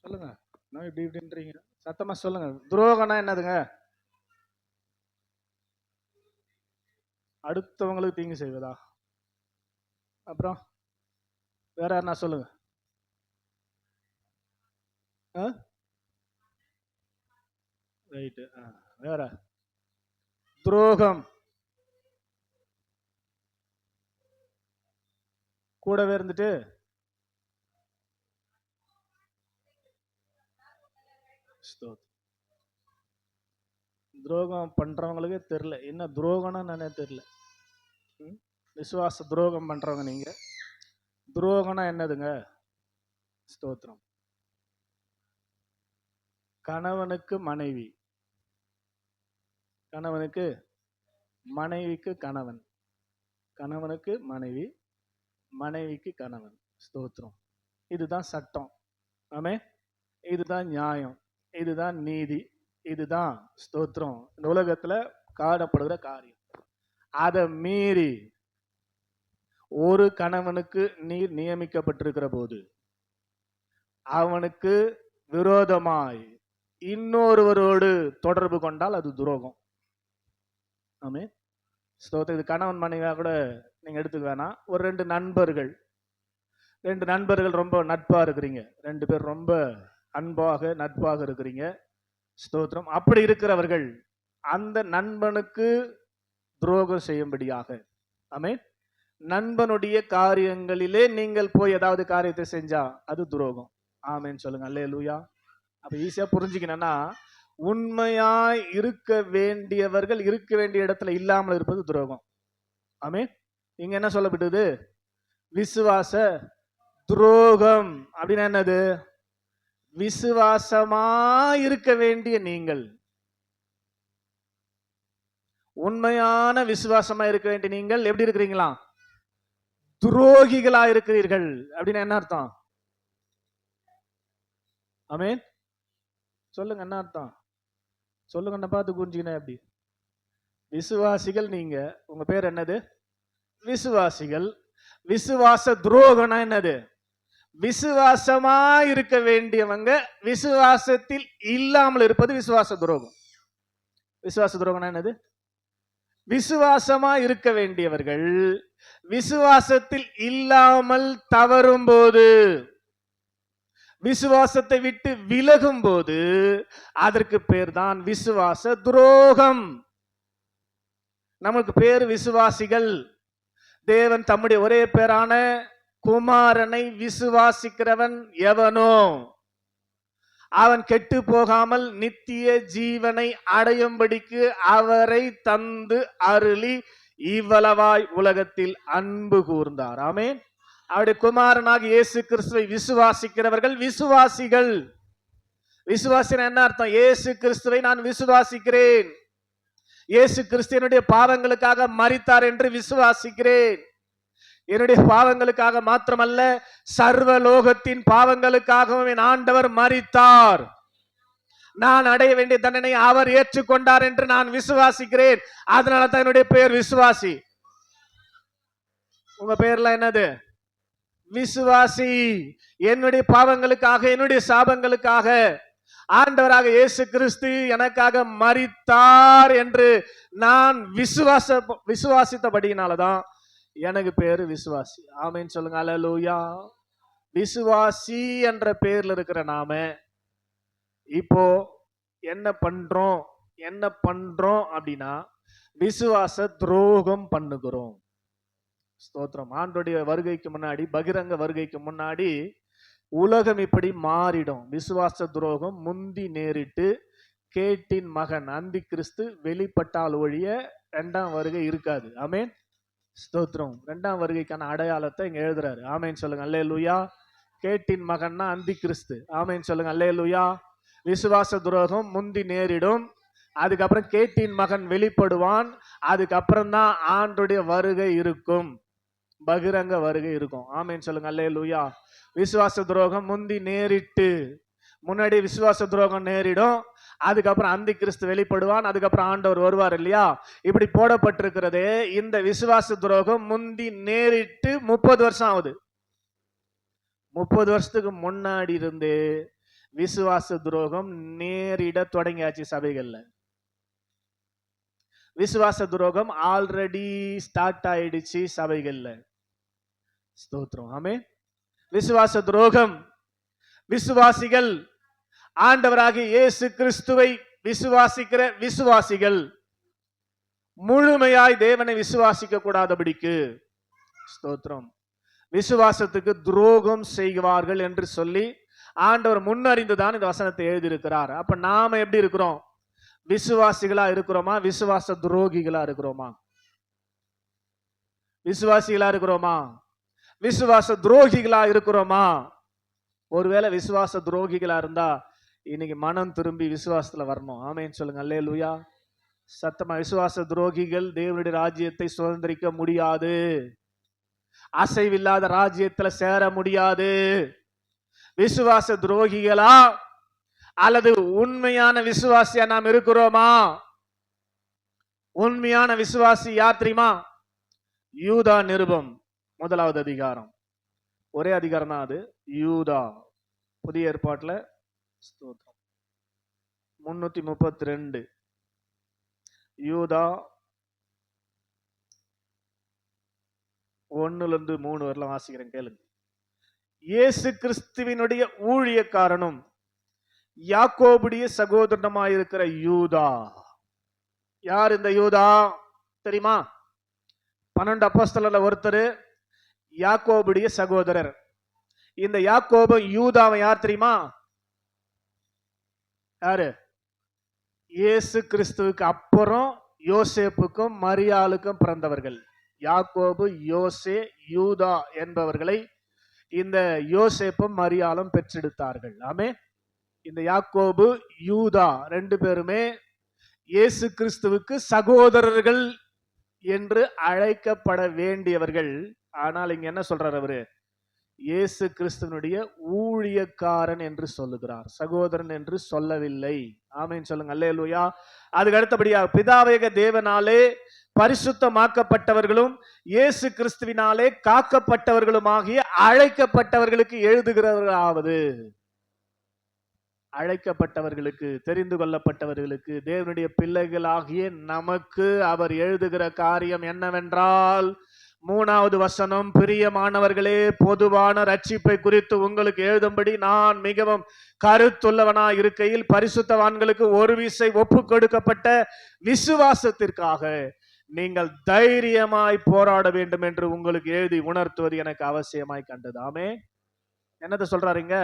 சொல்லுங்க. நான் இப்படி இப்படின்றீங்க, சத்தமா சொல்லுங்க. துரோகம்னா என்னதுங்க? அடுத்தவங்களுக்கு தீங்கு செய்வதா? அப்புறம் வேற யாருன்னா சொல்லுங்க. ரைட்டு. வேற துரோகம் கூடவே இருந்துட்டு துரோகம் பண்றவங்களுக்கே தெரியல என்ன துரோகம்னா நானே தெரியல. விசுவாச துரோகம் பண்றவங்க நீங்க. துரோகம்னா என்னதுங்க? ஸ்தோத்திரம். கணவனுக்கு மனைவி, கணவனுக்கு மனைவிக்கு கணவன், கணவனுக்கு மனைவி, மனைவிக்கு கணவன். ஸ்தோத்திரம். இதுதான் சட்டம். ஆமே. இதுதான் நியாயம், இதுதான் நீதி, இதுதான் ஸ்தோத்திரம் இந்த உலகத்துல காணப்படுகிற காரியம். அதை மீறி ஒரு கணவனுக்கு நீர் நியமிக்கப்பட்டிருக்கிற போது அவனுக்கு விரோதமாய் இன்னொருவரோடு தொடர்பு கொண்டால் அது துரோகம். ஆமே. ஸ்தோத்திரம். இது கணவன் மனைவியா கூட நீங்க எடுத்துக்க வேணாம். ஒரு 2 நண்பர்கள் ரொம்ப நட்பா இருக்கிறீங்க, 2 பேர் ரொம்ப அன்பாக நட்பாக இருக்கிறீங்க. ஸ்தோத்திரம். அப்படி இருக்கிறவர்கள் அந்த நண்பனுக்கு துரோகம் செய்யும்படியாக, ஆமென், நண்பனுடைய காரியங்களிலே நீங்கள் போய் ஏதாவது காரியத்தை செஞ்சா அது துரோகம். ஆமென் சொல்லுங்க. அல்லேலூயா. அப்ப ஈஸியா புரிஞ்சுக்கணும்னா, உண்மையாய் இருக்க வேண்டியவர்கள் இருக்க வேண்டிய இடத்துல இல்லாமல் இருப்பது துரோகம். ஆமென். இங்க என்ன சொல்லப்பட்டது? விசுவாச துரோகம் அப்படின்னா என்னது? விசுவாசமா இருக்க வேண்டிய நீங்கள், உண்மையான விசுவாசமா இருக்க வேண்டிய நீங்கள் எப்படி இருக்கிறீங்களா? துரோகிகளா இருக்கிறீர்கள் அப்படின்னா என்ன அர்த்தம்? ஆமென் சொல்லுங்க, என்ன அர்த்தம்? சொல்லுங்க, என்ன பார்த்து புரிஞ்சுக்கணும். எப்படி விசுவாசிகள் நீங்க, உங்க பேர் என்னது? விசுவாசிகள். விசுவாச துரோகம்னா என்னது? விசுவாசமா இருக்க வேண்டியவங்க விசுவாசத்தில் இல்லாமல் இருப்பது விசுவாச துரோகம். விசுவாச துரோகம்னா என்னது? விசுவாசமா இருக்க வேண்டியவர்கள் விசுவாசத்தில் இல்லாமல் தவறும் போது, விசுவாசத்தை விட்டு விலகும் போது அதற்கு பேர் தான் விசுவாச துரோகம். நமக்கு பேர் விசுவாசிகள். தேவன் தம்முடைய ஒரே பேரான குமாரனை விசுவாசிக்கிறவன் எவனோ அவன் கெட்டு போகாமல் நித்திய ஜீவனை அடையும்படிக்கு அவரை தந்து அருளி இவ்வளவாய் உலகத்தில் அன்பு கூர்ந்தார். ஆமென். அவருடைய குமாரனாக இயேசு கிறிஸ்துவை விசுவாசிக்கிறவர்கள் விசுவாசிகள். விசுவாசின என்ன அர்த்தம்? இயேசு கிறிஸ்துவை நான் விசுவாசிக்கிறேன், இயேசு கிறிஸ்துவனுடைய பாவங்களுக்காக மரித்தார் என்று விசுவாசிக்கிறேன். என்னுடைய பாவங்களுக்காக மாத்திரமல்ல, சர்வலோகத்தின் பாவங்களுக்காகவும் என் ஆண்டவர் மரித்தார், நான் அடைய வேண்டிய தண்டனை அவர் ஏற்றுக்கொண்டார் என்று நான் விசுவாசிக்கிறேன். அதனால தான் என்னுடைய பெயர் விசுவாசி. உங்க பெயர்லாம் என்னது? விசுவாசி. என்னுடைய பாவங்களுக்காக, என்னுடைய சாபங்களுக்காக ஆண்டவராக இயேசு கிறிஸ்து எனக்காக மரித்தார் என்று நான் விசுவாசித்தபடியினாலதான் எனக்கு பேரு விசுவாசி. ஆமென் சொல்லுங்க. அல்லேலூயா. விசுவாசி என்ற பேர்ல இருக்கிற நாம இப்போ என்ன பண்றோம் அப்படின்னா விசுவாச துரோகம் பண்ணுகிறோம். ஸ்தோத்திரம். ஆண்டோடைய வருகைக்கு முன்னாடி, பகிரங்க வருகைக்கு முன்னாடி உலகம் இப்படி மாறிடும். விசுவாச துரோகம் முந்தி நேரிட்டு கேட்டின் மகன் அந்தி கிறிஸ்து வெளிப்பட்டால் ஒழிய இரண்டாம் வருகை இருக்காது. ஆமென் ஸ்தோத்திரம். இரண்டாம் வருகைக்கான அடையாளத்தை இங்க எழுதுறாரு. ஆமென் சொல்லுங்க. அல்லேலூயா. கேட்டின் மகன்னா அந்தி கிறிஸ்து. ஆமென் சொல்லுங்க. அல்லேலூயா. விசுவாச துரோகம் முந்தி நேரிடும், அதுக்கப்புறம் கேட்டின் மகன் வெளிப்படுவான், அதுக்கப்புறம் தான் ஆண்டுடைய வருகை இருக்கும், பகிரங்க வருகை இருக்கும். ஆமென் சொல்லுங்க. அல்லேலூயா. விசுவாச துரோகம் முந்தி நேரிட்டு, முன்னாடி விசுவாச துரோகம் நேரிடும், அதுக்கப்புறம் அந்தி கிறிஸ்து வெளிப்படுவான், அதுக்கப்புறம் ஆண்டவர் வருவார் இல்லையா? இப்படி போடப்பட்டிருக்கிறதே. இந்த விசுவாச துரோகம் முந்தி நேரிட்டு 30 வருஷம் ஆகுது. 30 வருஷத்துக்கு முன்னாடி இருந்து விசுவாச துரோகம் நேரிட தொடங்கியாச்சு சபைகள்ல. விசுவாச துரோகம் ஆல்ரெடி ஸ்டார்ட் ஆயிடுச்சு சபைகள்ல. ஸ்தோத்திரம். ஆமென். விசுவாச துரோகம். விசுவாசிகள், ஆண்டவராகிய இயேசு கிறிஸ்துவை விசுவாசிக்கிற விசுவாசிகள் முழுமையாய் தேவனை விசுவாசிக்க கூடாதபடிக்கு, ஸ்தோத்திரம், விசுவாசத்துக்கு துரோகம் செய்வார்கள் என்று சொல்லி ஆண்டவர் முன்னறிந்துதான் இந்த வசனத்தை எழுதியிருக்கிறார். அப்ப நாம எப்படி இருக்கிறோம்? விசுவாசிகளா இருக்கிறோமா? விசுவாச துரோகிகளா இருக்கிறோமா? விசுவாசிகளா இருக்கிறோமா? விசுவாச துரோகிகளா இருக்கிறோமா? ஒருவேளை விசுவாச துரோகிகளா இருந்தா இன்னைக்கு மனம் திரும்பி விசுவாசத்துல வரணும். ஆமென் சொல்லுங்க. அல்லேலூயா. சத்தமா. விசுவாச துரோகிகள் தேவனுடைய ராஜ்யத்தை சுதந்திரிக்க முடியாது, அசைவில்லாத ராஜ்யத்துல சேர முடியாது. விசுவாச துரோகிகளா அல்லது உண்மையான விசுவாசியா நாம் இருக்கிறோமா? உண்மையான விசுவாசி யார் தெரியுமா? யூதா நிருபம் 1வது அதிகாரம், ஒரே அதிகாரம் தான் அது. யூதா, புதிய ஏற்பாட்டுல 332. யூதா 1-3 வரலாம் வாசிக்கிறேன், கேளுங்க. இயேசு கிறிஸ்துவினுடைய ஊழியக்காரனும் யாக்கோபுடைய சகோதரனுமாயிருக்கிற யூதா. யார் இந்த யூதா தெரியுமா? 12 அப்போஸ்தலர்ல ஒருத்தர், யாக்கோபுடைய சகோதரர். இந்த யாக்கோபு யூதாவை யார் தெரியுமா? யாரு? இயேசு கிறிஸ்துவுக்கு அப்புறம் யோசேப்புக்கும் மரியாளுக்கும் பிறந்தவர்கள். யாக்கோபு, யோசே, யூதா என்பவர்களை இந்த யோசேப்பும் மரியாளும் பெற்றெடுத்தார்கள். ஆமே. இந்த யாக்கோபு, யூதா 2 பேருமே இயேசு கிறிஸ்துவுக்கு சகோதரர்கள் என்று அழைக்கப்பட வேண்டியவர்கள். ஆனால் இங்க என்ன சொல்றார் அவரு? இயேசு கிறிஸ்துவனுடைய ஊழியக்காரன் என்று சொல்லுகிறார், சகோதரன் என்று சொல்லவில்லை. ஆமென் சொல்லுங்க, அல்லேலூயா. அதுக்கு அடுத்தபடியாக பிதாவேக தேவனாலே பரிசுத்தமாக்கப்பட்டவர்களும் இயேசு கிறிஸ்துவினாலே காக்கப்பட்டவர்களுமாகிய அழைக்கப்பட்டவர்களுக்கு எழுதுகிறவர்களாவது, அழைக்கப்பட்டவர்களுக்கு, தெரிந்து கொள்ளப்பட்டவர்களுக்கு, தேவனுடைய பிள்ளைகளாகிய நமக்கு அவர் எழுதுகிற காரியம் என்னவென்றால், 3வது வசனம், பிரியமானவர்களே, பொதுவான ரட்சிப்பை குறித்து உங்களுக்கு எழுதும்படி நான் மிகவும் கருத்துள்ளவனாய் இருக்கையில் பரிசுத்தவான்களுக்கு ஒரு விசை ஒப்பு கொடுக்கப்பட்ட விசுவாசத்திற்காக நீங்கள் தைரியமாய் போராட வேண்டும் என்று உங்களுக்கு எழுதி உணர்த்துவது எனக்கு அவசியமாய் கண்டது. ஆமே. என்னத்தை சொல்றாருங்க?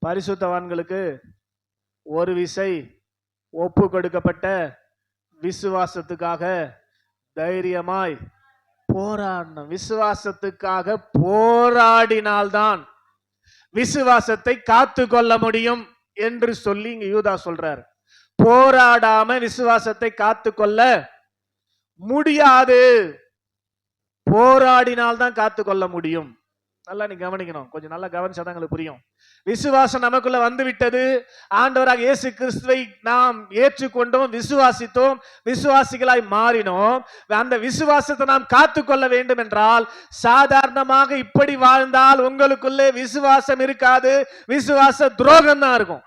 பரிசுத்தவான்களுக்கு ஒரு விசை ஒப்பு கொடுக்கப்பட்ட விசுவாசத்துக்காக தைரியமாய் போராடணும். விசுவாசத்துக்காக போராடினால்தான் விசுவாசத்தை காத்து கொள்ள முடியும் என்று சொல்லி இங்க யூதா சொல்றார். போராடாம விசுவாசத்தை காத்து கொள்ள முடியாது, போராடினால்தான் காத்து கொள்ள முடியும். நல்லா நீ கவனிக்கணும், கொஞ்சம் நல்லா கவனிச்சாதான் உங்களுக்கு புரியும். விசுவாசம் நமக்குள்ள வந்து விட்டது. ஆண்டவராக இயேசு கிறிஸ்துவை நாம் ஏற்றுக்கொண்டோம், விசுவாசித்தோம், விசுவாசிகளாய் மாறினோம். அந்த விசுவாசத்தை நாம் காத்து கொள்ள வேண்டும் என்றால் சாதாரணமாக இப்படி வாழ்ந்தால் உங்களுக்குள்ளே விசுவாசம் இருக்காது, விசுவாச துரோகம் தான் இருக்கும்.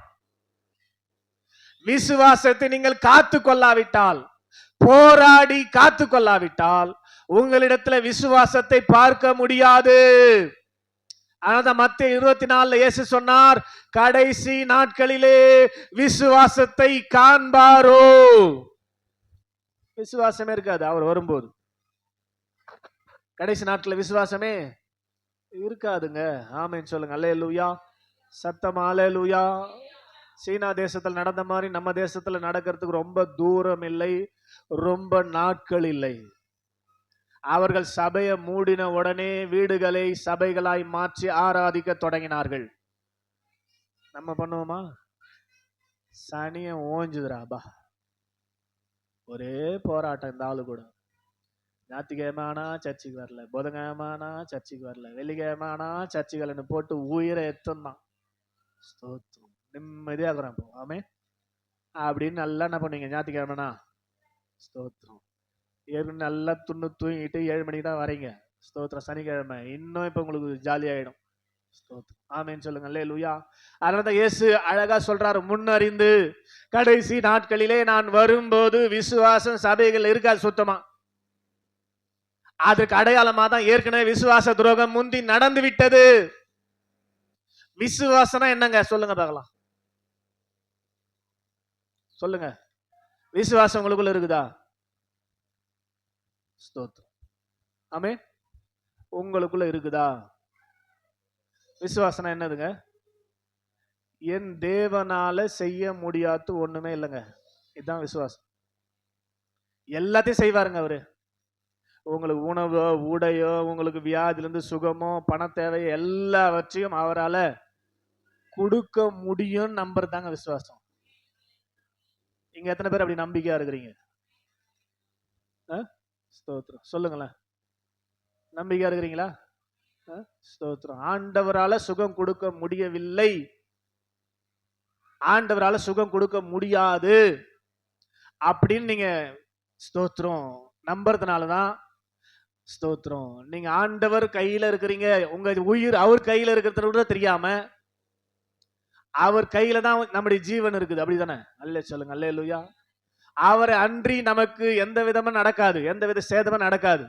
விசுவாசத்தை நீங்கள் காத்து கொள்ளாவிட்டால், போராடி காத்து கொள்ளாவிட்டால் உங்களிடத்துல விசுவாசத்தை பார்க்க முடியாது. அதனால மத்தேயு 24 இயேசு சொன்னார், கடைசி நாட்களிலே விசுவாசத்தை காண்பாரோ. விசுவாசமே இருக்காது அவர் வரும்போது. கடைசி நாட்களில் விசுவாசமே இருக்காதுங்க. ஆமென் சொல்லுங்க, அல்லேலூயா. சத்தமா அல்லேலூயா. சீனா தேசத்தில் நடந்த மாதிரி நம்ம தேசத்துல நடக்கிறதுக்கு ரொம்ப தூரம் இல்லை, ரொம்ப நாட்கள் இல்லை. அவர்கள் சபையை மூடின உடனே வீடுகளை சபைகளாய் மாற்றி ஆராதிக்க தொடங்கினார்கள். நம்ம பண்ணுவோமா? சனிய ஓஞ்சுதுராபா, ஒரே போராட்டம். இந்த ஆளு கூட ஞாயிற்றுக்கிழமானா சர்ச்சுக்கு வரல, புதன்கிழமானா சர்ச்சுக்கு வரல, வெள்ளிக்கிழமானா சர்ச்சுக்கு வரலன்னு போட்டு உயிரை எத்தந்தான். ஸ்தோத்திரம். நிம்மதியாகிறோம் இப்போ. ஆமே. அப்படின்னு நல்லா என்ன பண்ணுவீங்க? ஞாயிற்றுக்கிழமைனா ஸ்தோத்திரம், ஏற்கனவே நல்லா தூங்கிட்டு 7 மணிக்கு தான் வரீங்க. ஸ்தோத்திரம். சனிக்கிழமை இன்னும் இப்ப உங்களுக்கு ஜாலி ஆயிடும். ஸ்தோத்திரம். ஆமென் சொல்லுங்க, அல்லேலூயா. அதனால இயேசு அழகா சொல்றாரு, முன்னறிந்து கடைசி நாட்களிலே நான் வரும்போது விசுவாசம் சபைகள் இருக்காது சுத்தமா. அதுக்கு அடையாளமா தான் ஏற்கனவே விசுவாச துரோகம் முந்தி நடந்து விட்டது. விசுவாசம்னா என்னங்க? சொல்லுங்க பார்க்கலாம், சொல்லுங்க. விசுவாசம் உங்களுக்குள்ள இருக்குதா? ஸ்தோத்திரம். ஆமே. உங்களுக்குள்ள இருக்குதா? விசுவாசம் என்னதுங்க? என் தேவனால செய்ய முடியாது ஒண்ணுமே இல்லைங்க. இதுதான் விசுவாசம். எல்லாத்தையும் செய்வாருங்க அவரு. உங்களுக்கு உணவோ உடையோ, உங்களுக்கு வியாதிலிருந்து சுகமோ, பண தேவை, எல்லாவற்றையும் அவரால கொடுக்க முடியும் நம்புறதாங்க விசுவாசம். இங்க எத்தனை பேர் அப்படி நம்பிக்கையா இருக்கிறீங்க? ஸ்தோத்திரம். சொல்லுங்களேன், நம்பிக்கையா இருக்கிறீங்களா? ஸ்தோத்திரம். ஆண்டவரால சுகம் கொடுக்க முடியவில்லை, ஆண்டவரால சுகம் கொடுக்க முடியாது அப்படின்னு நீங்க ஸ்தோத்திரம் நம்புறதுனாலதான் ஸ்தோத்திரம் நீங்க ஆண்டவர் கையில இருக்கிறீங்க. உங்க உயிர் அவர் கையில இருக்கிறத கூட தெரியாம அவர் கையில தான் நம்முடைய ஜீவன் இருக்குது. அப்படிதானே? அல்லே சொல்லுங்க, அல்லேலூயா. அவரை அன்றி நமக்கு எந்த விதமும் நடக்காது, எந்த வித சேதமும் நடக்காது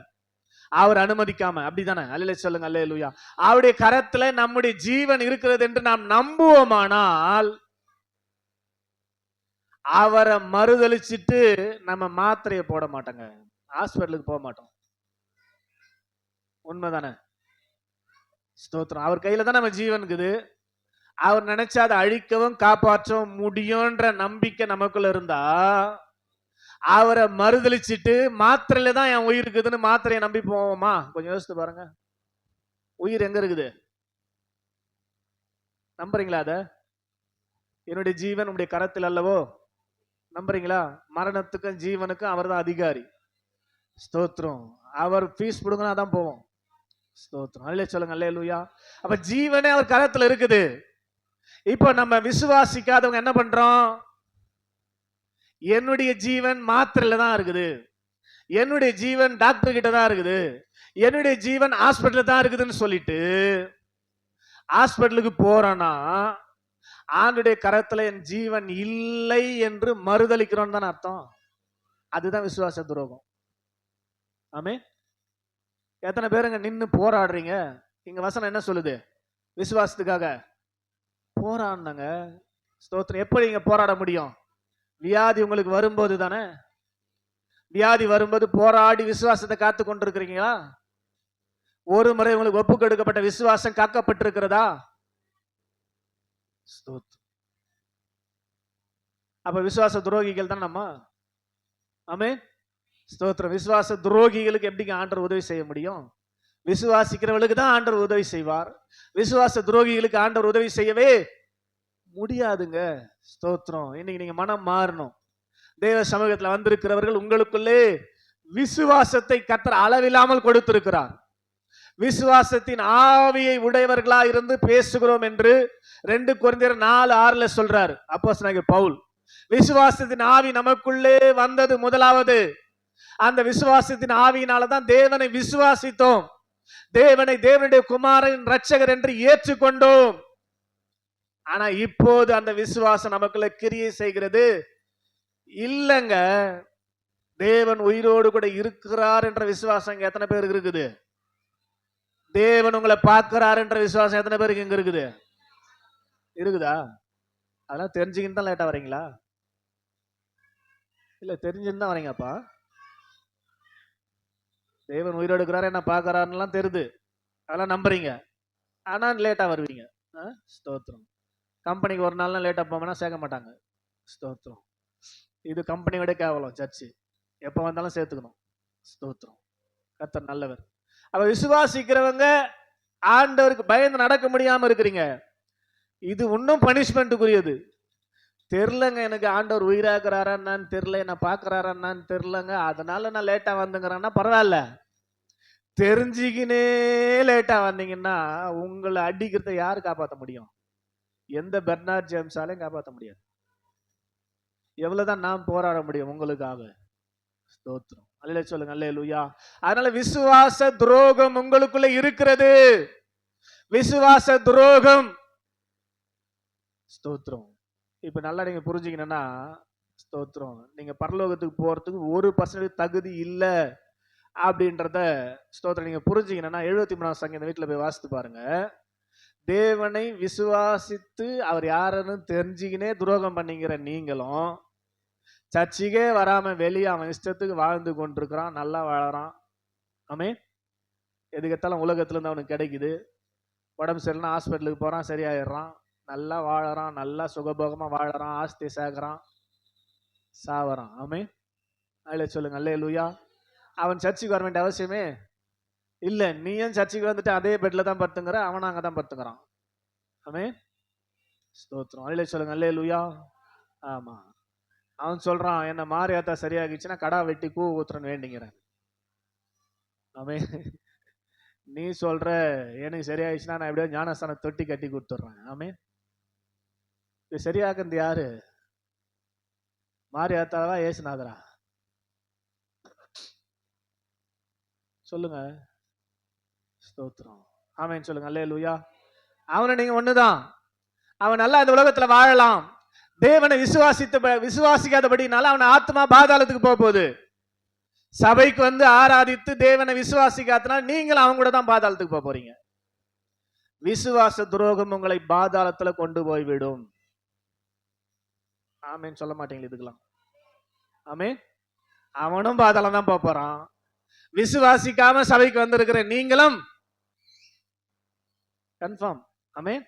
அவர் அனுமதிக்காம. அப்படிதானே? அல்லே சொல்லுங்க, அல்லேலூயா. அவருடைய கரத்துல நம்முடைய ஜீவன் இருக்கிறது என்று நாம் நம்புவோமானால் அவரை மறுதளிச்சுட்டு நம்ம மாத்திரையை போட மாட்டோங்க. ஹாஸ்பிட்டலுக்கு போக மாட்டோம். உண்மைதானே? ஸ்தோத்திரம். அவர் கையில தான் நம்ம ஜீவன் இருக்குது. அவர் நினைச்சா அதை அழிக்கவும் காப்பாற்றவும் முடியும்ன்ற நம்பிக்கை நமக்குள்ள இருந்தா, அவரை மறுதளிச்சுட்டு மாத்திரையில தான் என் உயிர் இருக்குதுன்னு மாத்திரையை நம்பி போவோமா? கொஞ்சம் யோசித்து பாருங்க. உயிர் எங்க இருக்குது? நம்புறீங்களா? அத என்னுடைய ஜீவன் உடைய கரத்தில் அல்லவோ? நம்புறீங்களா? மரணத்துக்கும் ஜீவனுக்கும் அவர் தான் அதிகாரி. ஸ்தோத்திரம். அவர் ஃபீஸ் கொடுக்கணும், அதான் போவோம். ஸ்தோத்திரம். அல்லே சொல்லுங்க, அல்லேலூயா. அப்ப ஜீவனே அவர் கரத்துல இருக்குது. இப்ப நம்ம விசுவாசிக்காதவங்க என்ன பண்றோம்? என்னுடைய ஜீவன் மாத்திரையில தான் இருக்குது, என்னுடைய ஜீவன் டாக்டர் கிட்ட தான் இருக்குது, என்னுடைய ஜீவன் ஹாஸ்பிட்டல்ல தான் இருக்குதுன்னு சொல்லிட்டு ஹாஸ்பிட்டலுக்கு போறோம்னா ஆண்டுடைய கரத்துல என் ஜீவன் இல்லை என்று மறுதளிக்கிறோம் தான் அர்த்தம். அதுதான் விசுவாச துரோகம். ஆமே. எத்தனை பேருங்க நின்று போராடுறீங்க? இங்க வசனம் என்ன சொல்லுது? விசுவாசத்துக்காக போராடுனாங்க. ஸ்தோத்திரம். எப்படி நீங்க போராட முடியும்? வியாதி உங்களுக்கு வரும்போது தானே. வியாதி வரும்போது போராடி விசுவாசத்தை காத்து கொண்டிருக்கிறீங்களா? ஒரு முறை உங்களுக்கு ஒப்பு கொடுக்கப்பட்ட விசுவாசம் காக்கப்பட்டிருக்கிறதா? ஸ்தோத்திரம். அப்ப விசுவாச துரோகிகள் தான் நம்ம. ஆமே. ஸ்தோத்திரம். விசுவாச துரோகிகளுக்கு எப்படிங்க ஆண்டவர் உதவி செய்ய முடியும்? விசுவாசிக்கிறவர்களுக்கு தான் ஆண்டவர் உதவி செய்வார். விசுவாச துரோகிகளுக்கு ஆண்டவர் உதவி செய்யவே முடியாதுங்க. ஸ்தோத்திரம். இன்னைக்கு நீங்க மனம் மாறணும். தேவ சமூகத்தில் வந்திருக்கிறவர்கள் உங்களுக்குள்ளே விசுவாசத்தை கர்த்தர் அளவில்லாமல் கொடுத்திருக்கிறார். விசுவாசத்தின் ஆவியை உடையவர்களா இருந்து பேசுகிறோம் என்று 2 கொரிந்தியர் 4:6 சொல்றாரு அப்போஸ்தலனாகிய பவுல். விசுவாசத்தின் ஆவி நமக்குள்ளே வந்தது முதலாவது. அந்த விசுவாசத்தின் ஆவியினாலதான் தேவனை விசுவாசித்தோம், தேவனை தேவனுடைய குமாரன் இரட்சகர் என்று ஏற்றுக்கொண்டோம். ஆனா இப்போது அந்த விசுவாசம் நமக்குள்ள கிரியை செய்கிறது இல்லங்க. தேவன் உயிரோடு கூட இருக்கிறார் என்ற விசுவாசம் எத்தனை பேருக்கு இருக்குது? தேவன் உங்களை பார்க்கிறார் என்ற விசுவாசம் எத்தனை பேருக்கு இங்க இருக்குது? இருக்குதா? அதெல்லாம் தெரிஞ்சுக்கிட்டு தான் லேட்டா வரீங்களா? இல்ல தெரிஞ்சுன்னு தான் வரீங்கப்பா. தேவன் உயிரோடு இருக்கிறாரு, என்ன பார்க்கறாருன்னு தெரியுது, அதெல்லாம் நம்புறீங்க, ஆனா லேட்டா வருவீங்க. ஸ்தோத்திரம். கம்பெனிக்கு ஒரு நாள்லாம் லேட்டா போனா சேர்க்க மாட்டாங்க. ஸ்தோத்திரம். இது கம்பெனியோட கேவலம். சர்ச்சு எப்ப வந்தாலும் சேர்த்துக்கணும். ஸ்தோத்திரம். கர்த்தர் நல்லவர். அவ விசுவாசிக்கிறவங்க ஆண்டவருக்கு பயந்து நடக்க முடியாம இருக்கிறீங்க. இது இன்னும் பனிஷ்மெண்ட்டுக்குரியது. தெரிலங்க, எனக்கு ஆண்டவர் உயிராக்குறாரான்னு தெரியல, என்ன பாக்குறாரான்னு தெரியலங்க, அதனால நான் லேட்டா வந்துங்கிறேன்னா பரவாயில்ல. தெரிஞ்சுக்கினே லேட்டா வந்தீங்கன்னா உங்களை அடிக்கிறத யாரு காப்பாற்ற முடியும்? எந்த பெர்னார்ட் ஜேம்ஸாலையும் காப்பாற்ற முடியாது. எவ்வளவுதான் நாம் போராட முடியும் உங்களுக்காக? ஸ்தோத்திரம். அல்லேலூயா சொல்லுங்க. அல்லேலூயா. அதனால விசுவாச துரோகம் உங்களுக்குள்ள இருக்கிறது. விசுவாச துரோகம். ஸ்தோத்திரம். இப்ப நல்லா நீங்க புரிஞ்சுக்கணும்னா, ஸ்தோத்திரம், நீங்க பரலோகத்துக்கு போறதுக்கு 1% தகுதி இல்லை அப்படின்றத ஸ்தோத்திரம் நீங்க புரிஞ்சுக்கணும்னா 73ஆம் சங்கீதம் வீட்டுல போய் வாசித்து பாருங்க. தேவனை விசுவாசித்து அவர் யாருன்னு தெரிஞ்சுக்கினே துரோகம் பண்ணிக்கிற நீங்களும் சர்ச்சுக்கே வராம வெளியே அவன் இஷ்டத்துக்கு வாழ்ந்து கொண்டிருக்கிறான், நல்லா வாழறான். ஆமே. எதுக்கெத்தாலும் உலகத்துல இருந்து அவனுக்கு கிடைக்குது. உடம்பு சரியில்லைன்னா ஹாஸ்பிட்டலுக்கு போறான், சரியாயிடுறான், நல்லா வாழறான், நல்லா சுகபோகமா வாழறான், ஆஸ்தி சேர்க்கிறான், சாவறான். ஆமே. அல்லேலூயா சொல்லுங்க. அல்லேலூயா. அவன் சர்ச்சுக்கு வர வேண்டிய அவசியமே இல்ல. நீயும் சர்ச்சுக்கு வந்துட்டு அதே பெட்ல தான் படுத்துங்கிற, அவனும் அங்கதான் படுத்துக்கிறான். ஆமே. ஸ்தோத்திரம். அல்லேலூயா சொல்லுங்க. அல்லேலூயா. ஆமா. அவன் சொல்றான், என்ன மாரியாத்தா சரியாகிச்சுன்னா கடா வெட்டி கூ ஊத்துறன்னு வேண்டிங்கிறேன். ஆமே. நீ சொல்ற எனக்கு சரியாயிடுச்சுன்னா நான் எப்படியோ ஞானஸ்தானம் தொட்டி கட்டி கொடுத்துட்றேன். ஆமே. இது சரியாக்குறது யாரு? மாரியாத்தாவா ஏசுநாதரா? சொல்லுங்க. ஸ்தோத்திரம். ஆமேன்னு சொல்லுங்க. அல்லேலூயா. அவனை நீங்க ஒண்ணுதான். அவன் நல்லா இந்த உலகத்துல வாழலாம். தேவனை விசுவாசிக்காதபடினால அவன் ஆத்மா பாதாளத்துக்கு போக போகுது. சபைக்கு வந்து ஆராதித்து தேவனை விசுவாசிக்காதனால நீங்களும் அவங்க கூட தான் பாதாளத்துக்கு போக போறீங்க. விசுவாச துரோகம் உங்களை பாதாளத்துல கொண்டு போய்விடும். ஆமேன்னு சொல்ல மாட்டீங்களா இதுக்கெல்லாம்? ஆமே. அவனும் பாதாளம் தான் போறான், விசுவாசிக்காம சபைக்கு வந்திருக்கிற நீங்களும் கன்ஃபார்ம். ஆமென்.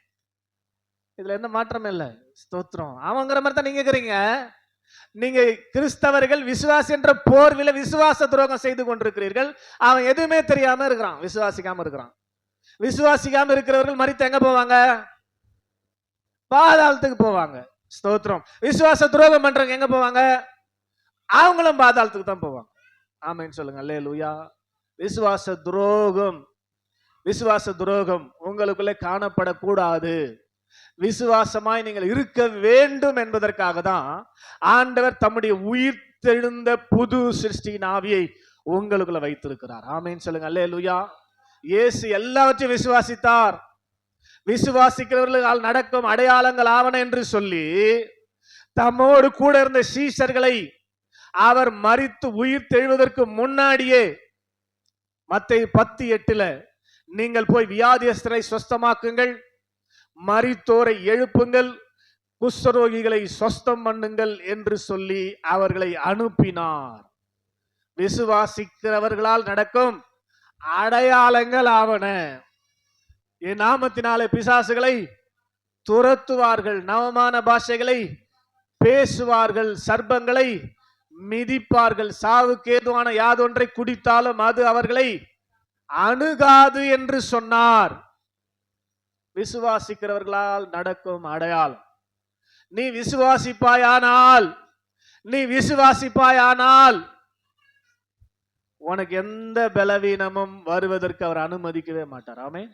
இதுல எந்த மாற்றம் இல்ல. ஸ்தோத்திரம். அவங்கிற மாதிரி தான் நீங்க இருக்கிறீங்க. நீங்க கிறிஸ்தவர்கள் விசுவாசி என்ற போர்வில விசுவாச துரோகம் செய்து கொண்டிருக்கிறீர்கள். அவன் எதுவுமே தெரியாம இருக்கிறான், விசுவாசிக்காம இருக்கிறான். விசுவாசிக்காம இருக்கிறவர்கள் மரித்து எங்க போவாங்க? பாதாளத்துக்கு போவாங்க. ஸ்தோத்திரம். விசுவாச துரோகம் பண்றவங்க எங்க போவாங்க? அவங்களும் பாதாளத்துக்கு தான் போவாங்க. ஆமென் சொல்லுங்க. அல்லேலூயா. விசுவாச துரோகம், விசுவாச துரோகம் உங்களுக்குள்ளே காணப்படக்கூடாது. விசுவாசமாய் நீங்கள் இருக்க வேண்டும் என்பதற்காக தான் ஆண்டவர் தம்முடைய உயிர் தெழுந்த புது சிருஷ்டியின் ஆவியை உங்களுக்குள்ள வைத்திருக்கிறார். ஆமென் சொல்லுங்க. அல்லேலூயா. இயேசு எல்லாவற்றையும் விசுவாசித்தார். விசுவாசிக்கிறவர்களால் நடக்கும் அடையாளங்கள் ஆவன என்று சொல்லி தம்மோடு கூட இருந்த சீஷர்களை அவர் மரித்து உயிர் தெழுவதற்கு முன்னாடியே மத்தேயு 10:8 நீங்கள் போய் வியாதியஸ்தரை சுஸ்தமாக்குங்கள், மரித்தோரை எழுப்புங்கள், குஷ்டரோகிகளை சுஸ்தம் பண்ணுங்கள் என்று சொல்லி அவர்களை அனுப்பினார். விசுவாசிக்கிறவர்களால் நடக்கும் அடையாளங்கள் ஆவன. என் நாமத்தினாலே பிசாசுகளை துரத்துவார்கள், நவமான பாஷைகளை பேசுவார்கள், சர்ப்பங்களை மிதிப்பார்கள், சாவுக்கு ஏதுவான யாதொன்றை குடித்தாலும் அது அவர்களை அணுகாது என்று சொன்னார். விசுவாசிக்கிறவர்களால் நடக்கும் அடையாளம். நீ விசுவாசிப்பாயானால் உனக்கு எந்த பலவீனமும் வருவதற்கு அவர் அனுமதிக்கவே மாட்டார். ஆமென்.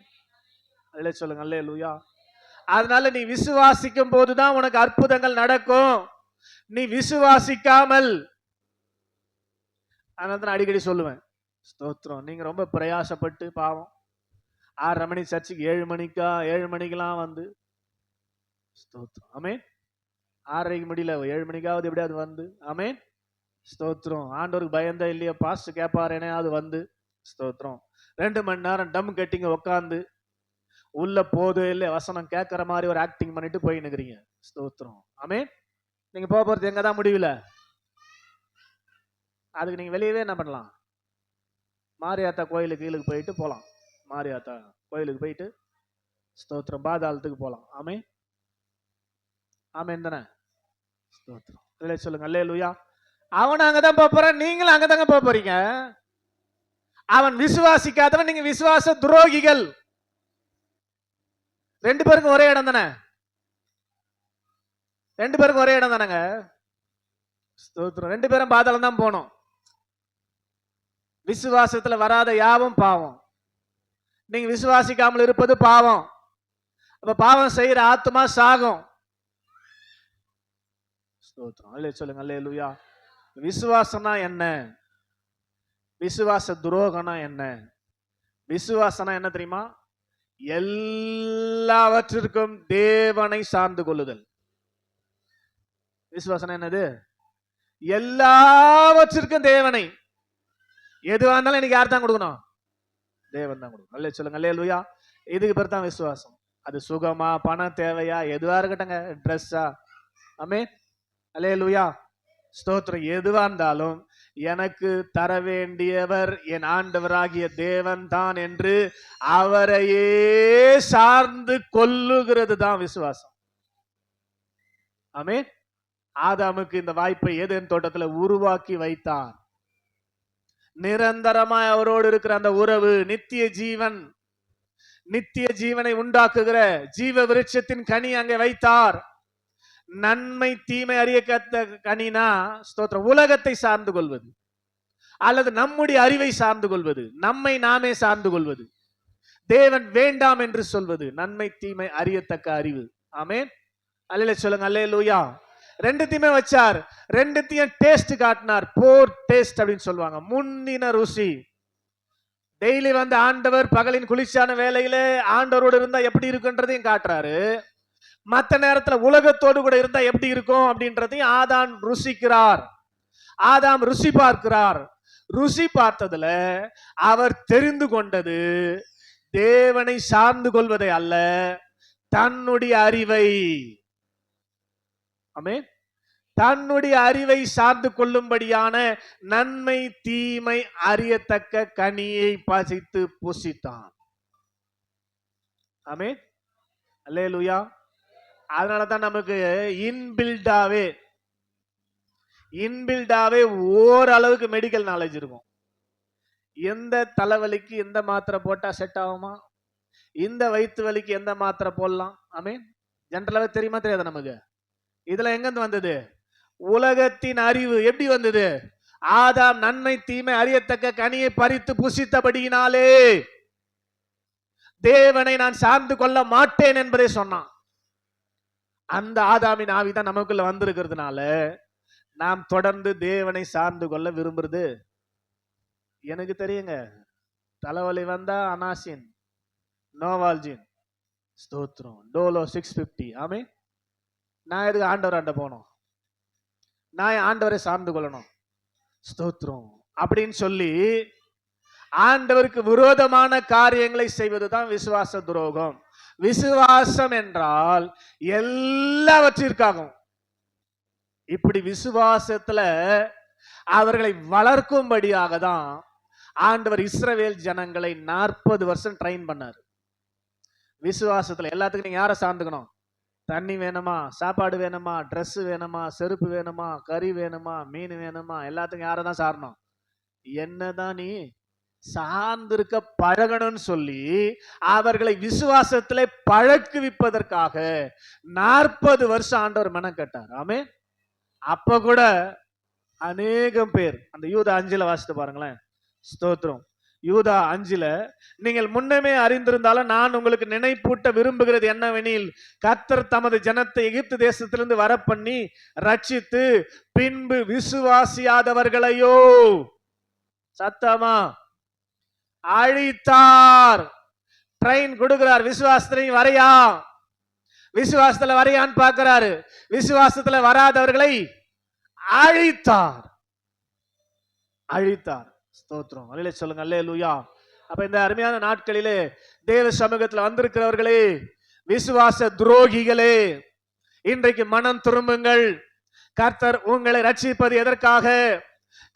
அதிலே சொல்லுங்க. அல்லேலூயா. அதனால நீ விசுவாசிக்கும் போதுதான் உனக்கு அற்புதங்கள் நடக்கும். நீ விசுவாசிக்காமல், அதனால தான் அடிக்கடி சொல்லுவேன், ஸ்தோத்திரம், நீங்க ரொம்ப பிரயாசப்பட்டு பாவம் 6:30 மணி சர்ச்சுக்கு 7 மணிக்கெல்லாம் வந்து ஸ்தோத்திரம். ஆமென். 6:30 முடியல, 7 மணிக்காவது எப்படியாவது வந்து ஆமென் ஸ்தோத்திரம். ஆண்டவருக்கு பயந்தா இல்லையா, பாஸ்ட் கேட்பாரேனே அது வந்து ஸ்தோத்திரம். 2 மணி நேரம் டம் கட்டிங்க உட்காந்து உள்ள போதே இல்லை வசனம் கேட்கற மாதிரி ஒரு ஆக்டிங் பண்ணிட்டு போய் நிக்கிறீங்க. ஸ்தோத்திரம். ஆமென். நீங்க போக போறது எங்க தான் முடியல. அதுக்கு நீங்க வெளியவே என்ன பண்ணலாம், மாரியாத்தா கோயிலுக்கு கீழுக்கு போயிட்டு போகலாம். மாரியாத்தா கோயிலுக்கு போயிட்டு ஸ்தோத்திரம் பாதாளத்துக்கு போகலாம். ஆமென். ஆமென் தானே. ஸ்தோத்திரம். இதிலே சொல்லுங்க. அல்லேலூயா. அவன் அங்கதான் போறான், நீங்களும் அங்கதாங்க போறீங்க. அவன் விசுவாசிக்காதவன், நீங்க விசுவாச துரோகிகள். 2 பேருக்கும் ஒரே இடம் தானே. 2 பேருக்கும் ஒரே இடம் தானங்க. ஸ்தோத்திரம். 2 பேரும் பாதாளம் தான் போனோம். விசுவாசத்துல வராத யாவும் பாவம். நீங்க விசுவாசிக்காமல் இருப்பது பாவம். அப்ப பாவம் செய்யற ஆத்மா சாகும். ஸ்தோத்திரம். அல்லே சொல்லுங்க. அல்லேலூயா. விசுவாசம்னா என்ன? விசுவாச துரோகம்னா என்ன? விசுவாசம்னா என்ன தெரியுமா? எல்லாவற்றிற்கும் தேவனை சார்ந்து கொள்ளுதல். விசுவாசம் என்னது? எல்லாவற்றிற்கும் தேவனை. எதுவா இருந்தாலும் எனக்கு யார் தான் கொடுக்கணும்? தேவன் தான் கொடுக்கணும். அல்லே சொல்லுங்க. அல்லேலூயா. இதுக்கு பேர் தான் விசுவாசம். அது சுகமா, பணம் தேவையா, எதுவா இருக்கட்டுங்க, ட்ரெஸ்ஸா, ஆமென். அல்லேலூயா. ஸ்தோத்திரம். எதுவா இருந்தாலும் எனக்கு தர வேண்டியவர் என் ஆண்டவராகிய தேவன் தான் என்று அவரையே சார்ந்து கொள்ளுகிறது தான் விசுவாசம். ஆமென். ஆதாமுக்கு இந்த வாய்ப்பை ஏதேன் தோட்டத்துல உருவாக்கி வைத்தார். நிரந்தரமாய் அவரோடு இருக்கிற அந்த உறவு நித்திய ஜீவன், நித்திய ஜீவனை உண்டாக்குகிற ஜீவ விருட்சத்தின் கனி அங்கே வைத்தார். நன்மை தீமை அறிய கத்த கனினா ஸ்தோத்திரம் உலகத்தை சார்ந்து கொள்வது அல்லது நம்முடைய அறிவை சார்ந்து கொள்வது, நம்மை நாமே சார்ந்து கொள்வது, தேவன் வேண்டாம் என்று சொல்வது, நன்மை தீமை அறியத்தக்க அறிவு. ஆமென். அல்லேலூயா சொல்லுங்க. அல்லேலூயா. 2த்தையுமே வச்சார். 2த்தையும் டேஸ்ட் காட்டினார். போர் டேஸ்ட் அப்படின்னு சொல்லுவாங்க, முன்னின ருசி. டெய்லி வந்து ஆண்டவர் பகலின் குளிர்ச்சியான வேலையில ஆண்டவரோடு இருந்தா எப்படி இருக்குன்றதையும் காட்டுறாரு. மற்ற நேரத்துல உலகத்தோடு கூட இருந்தா எப்படி இருக்கும் அப்படின்றதையும் ஆதாம் ருசிக்கிறார். ஆதாம் ருசி பார்க்கிறார். ருசி பார்த்ததுல அவர் தெரிந்து கொண்டது தேவனை சார்ந்து கொள்வதை அல்ல, தன்னுடைய அறிவை. ஆமென். தன்னுடைய அறிவை சார்ந்து கொள்ளும்படியான நன்மை தீமை அறியத்தக்க கனியை பசித்து புசித்தான். ஆமென், அல்லேலூயா. அதனாலதான் நமக்கு இன்பில்டாவே ஓரளவுக்கு மெடிக்கல் நாலேஜ் இருக்கும். எந்த தலைவலிக்கு எந்த மாத்திரை போட்டா செட் ஆகுமா, இந்த வயிற்று வலிக்கு எந்த மாத்திரை போடலாம். ஆமென். ஜென்ரலாவே தெரியுமா தெரியாது நமக்கு. இதுல எங்க வந்தது? உலகத்தின் அறிவு. எப்படி வந்தது? ஆதாம் நன்மை தீமை அறியத்தக்க கனியை பறித்து புசித்தபடியினாலே தேவனை நான் சார்ந்து கொள்ள மாட்டேன் என்பதை சொன்னான். அந்த ஆதாமின் ஆவிதான் நமக்குள்ள வந்திருக்கிறதுனால நாம் தொடர்ந்து தேவனை சார்ந்து கொள்ள விரும்புறது. எனக்கு தெரியுங்க, தலைவலி வந்தா அனாசின், நோவால்ஜின், ஸ்தோத்திரம், டோலோ 650. ஆமே, நான் எதுக்கு ஆண்டவர் ஆண்ட போனோம்? நான் ஆண்டவரை சார்ந்து கொள்ளணும், ஸ்தோத்திரம் அப்படின்னு சொல்லி ஆண்டவருக்கு விரோதமான காரியங்களை செய்வதுதான் விசுவாச துரோகம். விசுவாசம் என்றால் எல்லாவற்றிற்காகவும். இப்படி விசுவாசத்துல அவர்களை வளர்க்கும்படியாக தான் ஆண்டவர் இஸ்ரவேல் ஜனங்களை 40 வருஷம் ட்ரெயின் பண்ணார். விசுவாசத்துல எல்லாத்துக்கும் நீங்க யாரை சார்ந்துக்கணும்? தண்ணி வேணுமா, சாப்பாடு வேணுமா, ட்ரெஸ் வேணுமா, செருப்பு வேணுமா, கறி வேணுமா, மீன் வேணுமா, எல்லாத்துக்கும் யாரை தான் சாரணும்? என்னதான் நீ சார்ந்திருக்க பழகணும்னு சொல்லி அவர்களை விசுவாசத்திலே பழக்குவிப்பதற்காக 40 வருஷம் ஆண்டவர் மனம் கேட்டார். ஆமே, அப்ப கூட அநேகம் பேர், அந்த யூதா 5 வாசித்து பாருங்களேன். ஸ்தோத்திரம். யூதா 5 நீங்கள் முன்னமே அறிந்திருந்தாலும் நான் உங்களுக்கு நினைப்பூட்ட விரும்புகிறது என்னவெனில், கர்த்தர் தமது ஜனத்தை எகிப்து தேசத்திலிருந்து வர பண்ணி ரட்சித்து பின்பு விசுவாசியாதவர்களையோ சத்தமா அழித்தார். ட்ரெயின் கொடுக்கிறார். விசுவாசத்திலையும் வரையா, விசுவாசத்துல வரையான்னு பார்க்கிறாரு. விசுவாசத்துல வராதவர்களை அழித்தார். ஸ்தோத்திரம், அல்லேலூயா சொல்லுங்க, அல்லேலூயா. அப்ப இந்த அருமையான நாட்களிலே தேவ சமூகத்தில் வந்திருக்கிறவர்களே, விசுவாச துரோகிகளே, இன்றைக்கு மனம் திரும்புங்கள். கர்த்தர் உங்களை ரட்சிப்பது எதற்காக?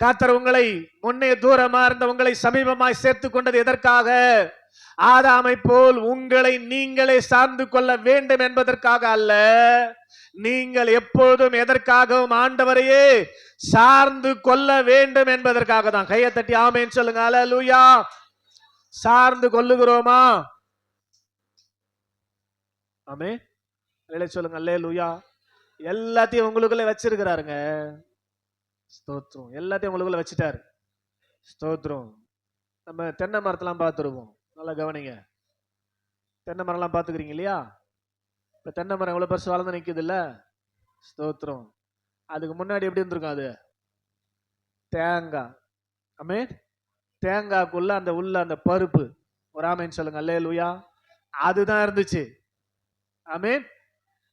கர்த்தர் உங்களை முன்னே தூரமா இருந்த உங்களை சமீபமாய் சேர்த்து கொண்டது எதற்காக? ஆதாமை போல் உங்களை நீங்களே சார்ந்து கொள்ள வேண்டும் என்பதற்காக அல்ல. நீங்கள் எப்போதும் எதற்காகவும் ஆண்டவரையே சார்ந்து கொள்ள வேண்டும் என்பதற்காக தான். கையை தட்டி ஆமென் சொல்லுங்க, அல்லேலூயா. சார்ந்து கொள்ளுகிறோமா? ஆமென், சொல்லுங்க, அல்லேலூயா. எல்லாத்தையும் உங்களுக்குள்ள வச்சிருக்கிறாருங்க. ஸ்தோத்திரம், எல்லாத்தையும் உங்களுக்குள்ள வச்சுட்டாரு. ஸ்தோத்திரம். நம்ம தென்னை மரத்தெல்லாம் பார்த்துருவோம், நல்லா கவனிங்க. தென்னை மரம்லாம் பார்த்துக்கிறீங்க இல்லையா? இப்ப தென்னை மரம் எவ்வளவு பெருசு வளர்ந்து நிற்குது இல்ல? ஸ்தோத்திரம். அதுக்கு முன்னாடி எப்படி இருந்திருக்கும்? அது தேங்காய். ஆமே, தேங்காய்க்குள்ள அந்த உள்ள அந்த பருப்பு, ஒரு ஆமேன் சொல்லுங்க, அல்லேலூயா, அதுதான் இருந்துச்சு. ஆமே,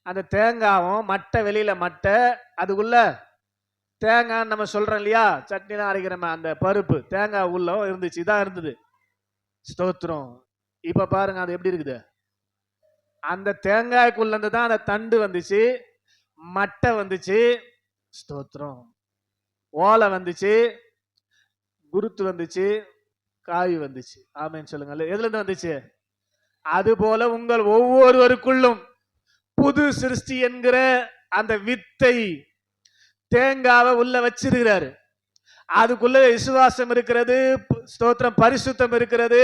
அந்த தேங்காவும் மட்டை, வெளியில மட்டை, அதுக்குள்ள தேங்காய் நம்ம சொல்றோம் இல்லையா, சட்னிலாம் அரைக்கிறோம், அந்த பருப்பு தேங்காய் உள்ள இருந்துச்சு, இதான் இருந்தது. ஸ்தோத்திரம். இப்ப பாருங்க அது எப்படி இருக்குது. அந்த தேங்காய்க்குள்ள இருந்து தான் அந்த தண்டு வந்துச்சு, மட்டை வந்துச்சு, ஸ்தோத்திரம், ஓலை வந்துச்சு, குருத்து வந்துச்சு, காய் வந்துச்சு. ஆமென் சொல்லுங்க. எதுல இருந்து வந்துச்சு? அது போல உங்கள் ஒவ்வொருவருக்குள்ளும் புது சிருஷ்டி என்கிற அந்த வித்தை தேங்காவை உள்ள வச்சிருக்கிறாரு. அதுக்குள்ள விசுவாசம் இருக்கிறது, ஸ்தோத்திரம், பரிசுத்தம் இருக்கிறது,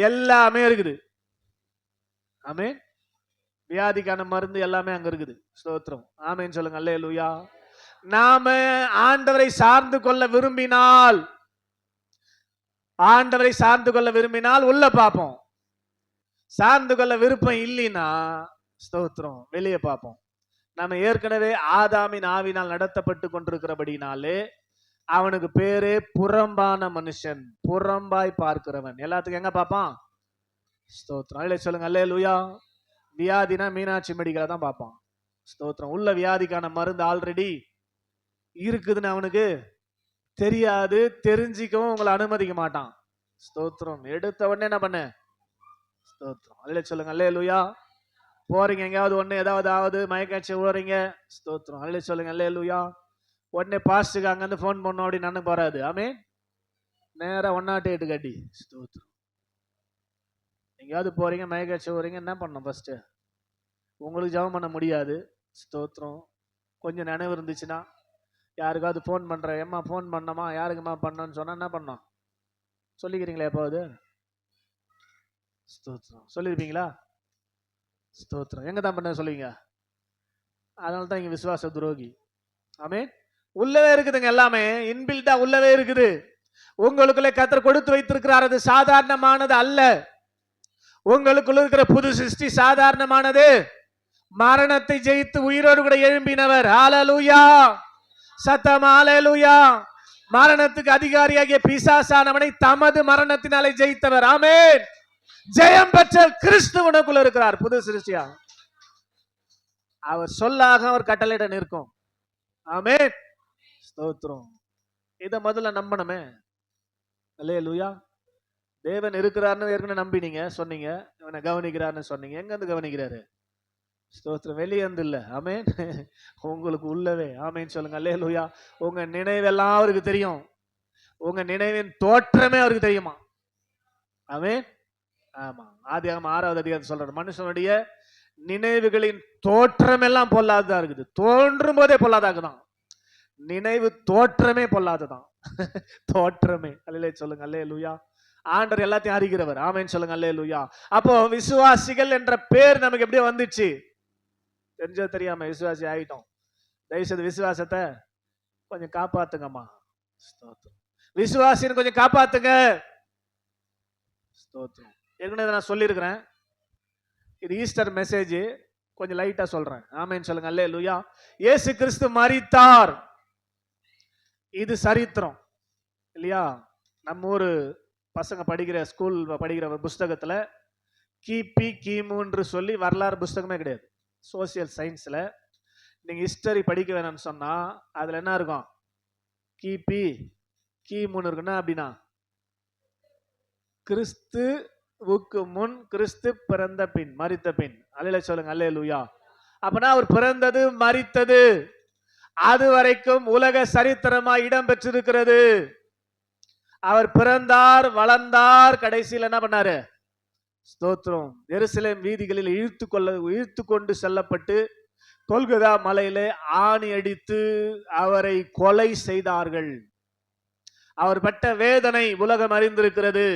எல்லாமே இருக்குது. ஆமென். வியாதிக்கான மருந்து எல்லாமே அங்க இருக்குது. ஸ்தோத்திரம், ஆமென் சொல்லுங்க, அல்லேலூயா. நாம ஆண்டவரை சார்ந்து கொள்ள விரும்பினால், ஆண்டவரை சார்ந்து கொள்ள விரும்பினால் உள்ள பார்ப்போம். சார்ந்து கொள்ள விருப்பம் இல்லைன்னா ஸ்தோத்திரம், வெளியே பார்ப்போம். நம்ம ஏற்கனவே ஆதாமின் ஆவினால் நடத்தப்பட்டு கொண்டிருக்கிறபடினாலே அவனுக்கு பேரே புறம்பான மனுஷன், புறம்பாய் பார்க்கிறவன். எல்லாத்துக்கும் எங்க பார்ப்பான்? ஸ்தோத்திரம், இல்லை சொல்லுங்க, அல்லேலூயா. வியாதினா மீனாட்சி மெடிக்கலை தான் பார்ப்பான். ஸ்தோத்திரம். உள்ள வியாதிக்கான மருந்து ஆல்ரெடி இருக்குதுன்னு அவனுக்கு தெரியாது, தெரிஞ்சிக்கவும் உங்களை அனுமதிக்க மாட்டான். ஸ்தோத்திரம். எடுத்த உடனே என்ன பண்ண? ஸ்தோத்திரம், அல்லே சொல்லுங்க, அல்லேலூயா. போறீங்க எங்கேயாவது ஒண்ணு ஏதாவது ஆகுது, மயக்காட்சி ஓடுறீங்க, ஸ்தோத்திரம், அல்ல சொல்லுங்க, அல்லேலூயா. உடனே பாஸ்டுக்கு அங்கிருந்து போன் பண்ணோம் அப்படின்னு அண்ணன் போறாது. ஆமே, நேரா 108 கட்டி, ஸ்தோத்திரம். எங்கேயாவது போறீங்க, மயக்காட்சி ஓடுறீங்க, என்ன பண்ணணும்? ஃபர்ஸ்ட் உங்களுக்கு ஜெபம் பண்ண முடியாது, ஸ்தோத்திரம். கொஞ்சம் நினைவு இருந்துச்சுன்னா யாருக்காவது ஃபோன் பண்றேன், ஏம்மா ஃபோன் பண்ணமா, யாருக்குமா பண்ணன்னு சொன்னா என்ன பண்ணோம்? சொல்லிக்கிறீங்களா எப்பாவது? ஸ்தோத்திரம். சொல்லியிருப்பீங்களா? ஸ்தோத்திரம். எங்க தான் பண்ண சொல்லுவீங்க? அதனால தான் இங்க விசுவாச துரோகி. ஆமே, உள்ளவே இருக்குதுங்க, எல்லாமே இன்பில்டா உள்ளவே இருக்குது. உங்களுக்குள்ளே கர்த்தர் கொடுத்து வைத்திருக்கிறார், அது சாதாரணமானது அல்ல. உங்களுக்குள்ள இருக்கிற புது சிருஷ்டி சாதாரணமானது. மரணத்தை ஜெயித்து உயிரோடு கூட எழும்பினவர். ஹல்லேலூயா, சத்தம் ஹல்லேலூயா. மரணத்துக்கு அதிகாரியாகிய பிசாசானவனை தமது மரணத்தினாலே ஜெயித்தவர். ஆமென். ஜெயம் பெற்ற கிறிஸ்து உனக்குள்ள இருக்கிறார், புது சிருஷ்டியா. அவர் சொல்லாக அவர் கட்டளையிட நிற்கும். ஆமென், ஸ்தோத்திரம். இத முதல்ல நம்பணுமே. அல்லேலூயா. தேவன் இருக்கிறார்னு ஏற்கனவே நம்பினீங்க, சொன்னீங்க. இவனை கவனிக்கிறார்னு சொன்னீங்க. எங்க இருந்து கவனிக்கிறாரு? ஸ்தோத்திரம். வெளியே இருந்து இல்ல. ஆமென், உங்களுக்கு உள்ளவே. ஆமென் சொல்லுங்க, அல்லேலூயா. உங்க நினைவெல்லாம் அவருக்கு தெரியும். உங்க நினைவின் தோற்றமே அவருக்கு தெரியுமா? ஆமென். ஆமா, ஆதியாகமம் 6வது அதிகாரம் சொல்றாரு, மனுஷனுடைய நினைவுகளின் தோற்றம் எல்லாம் பொல்லாததா இருக்குது. தோன்றும் போதே பொல்லாதாக்குதான். நினைவு தோற்றமே பொல்லாததான். தோற்றமே. அல்லேலூயா சொல்லுங்க, அல்லேலூயா. ஆண்டவர் எல்லாத்தையும் அறிகிறவர். ஆமென் சொல்லுங்க, அல்லேலூயா. அப்போ விசுவாசிகள் என்ற பேர் நமக்கு எப்படி வந்துச்சு? தெரிஞ்சோ தெரியாம விசுவாசி ஆயிட்டோம். தயவுசெய்து விசுவாசத்தை கொஞ்சம் காப்பாத்துங்கம்மா. ஸ்தோத்திரம். விசுவாசின்னு கொஞ்சம் காப்பாத்துங்க. ஸ்தோத்திரம். ஏற்கனவே நான் சொல்லியிருக்கிறேன், இது ஈஸ்டர் மெசேஜ், கொஞ்சம் லைட்டா சொல்றேன். ஆமென் சொல்லுங்க, அல்லேலூயா. இயேசு கிறிஸ்து மரித்தார், இது சரித்திரம் இல்லையா? நம்ம ஊரு பசங்க படிக்கிற ஸ்கூல் படிக்கிற புஸ்தகத்துல கிபி கிமுன்னு சொல்லி வரலாறு புஸ்தகமே கிடையாது. சோசியல் சயின்ஸ்ல நீங்க ஹிஸ்டரி படிக்க வேணும்னு சொன்னா அதுல என்ன இருக்கும்? கிபி கிமுன்னு இருக்குன்னா அப்படின்னா கிறிஸ்துவுக்கு முன், கிறிஸ்து பிறந்த பின், மரித்த பின். அல்லேலூயா சொல்லுங்க, அல்லேலூயா. அப்பனா அவர் பிறந்தது, மரித்தது அது வரைக்கும் உலக சரித்திரமா இடம் பெற்றிருக்கிறது. அவர் பிறந்தார், வளர்ந்தார், கடைசியில் என்ன பண்ணாரு? ஸ்தோத்திரம். எருசலேம் வீதிகளில் இழுத்து கொண்டு செல்லப்பட்டு கொல்கதா மலையிலே ஆணி அடித்து அவரை கொலை செய்தார்கள். அவர் பட்ட வேதனை உலகம் அறிந்திருக்கிறது.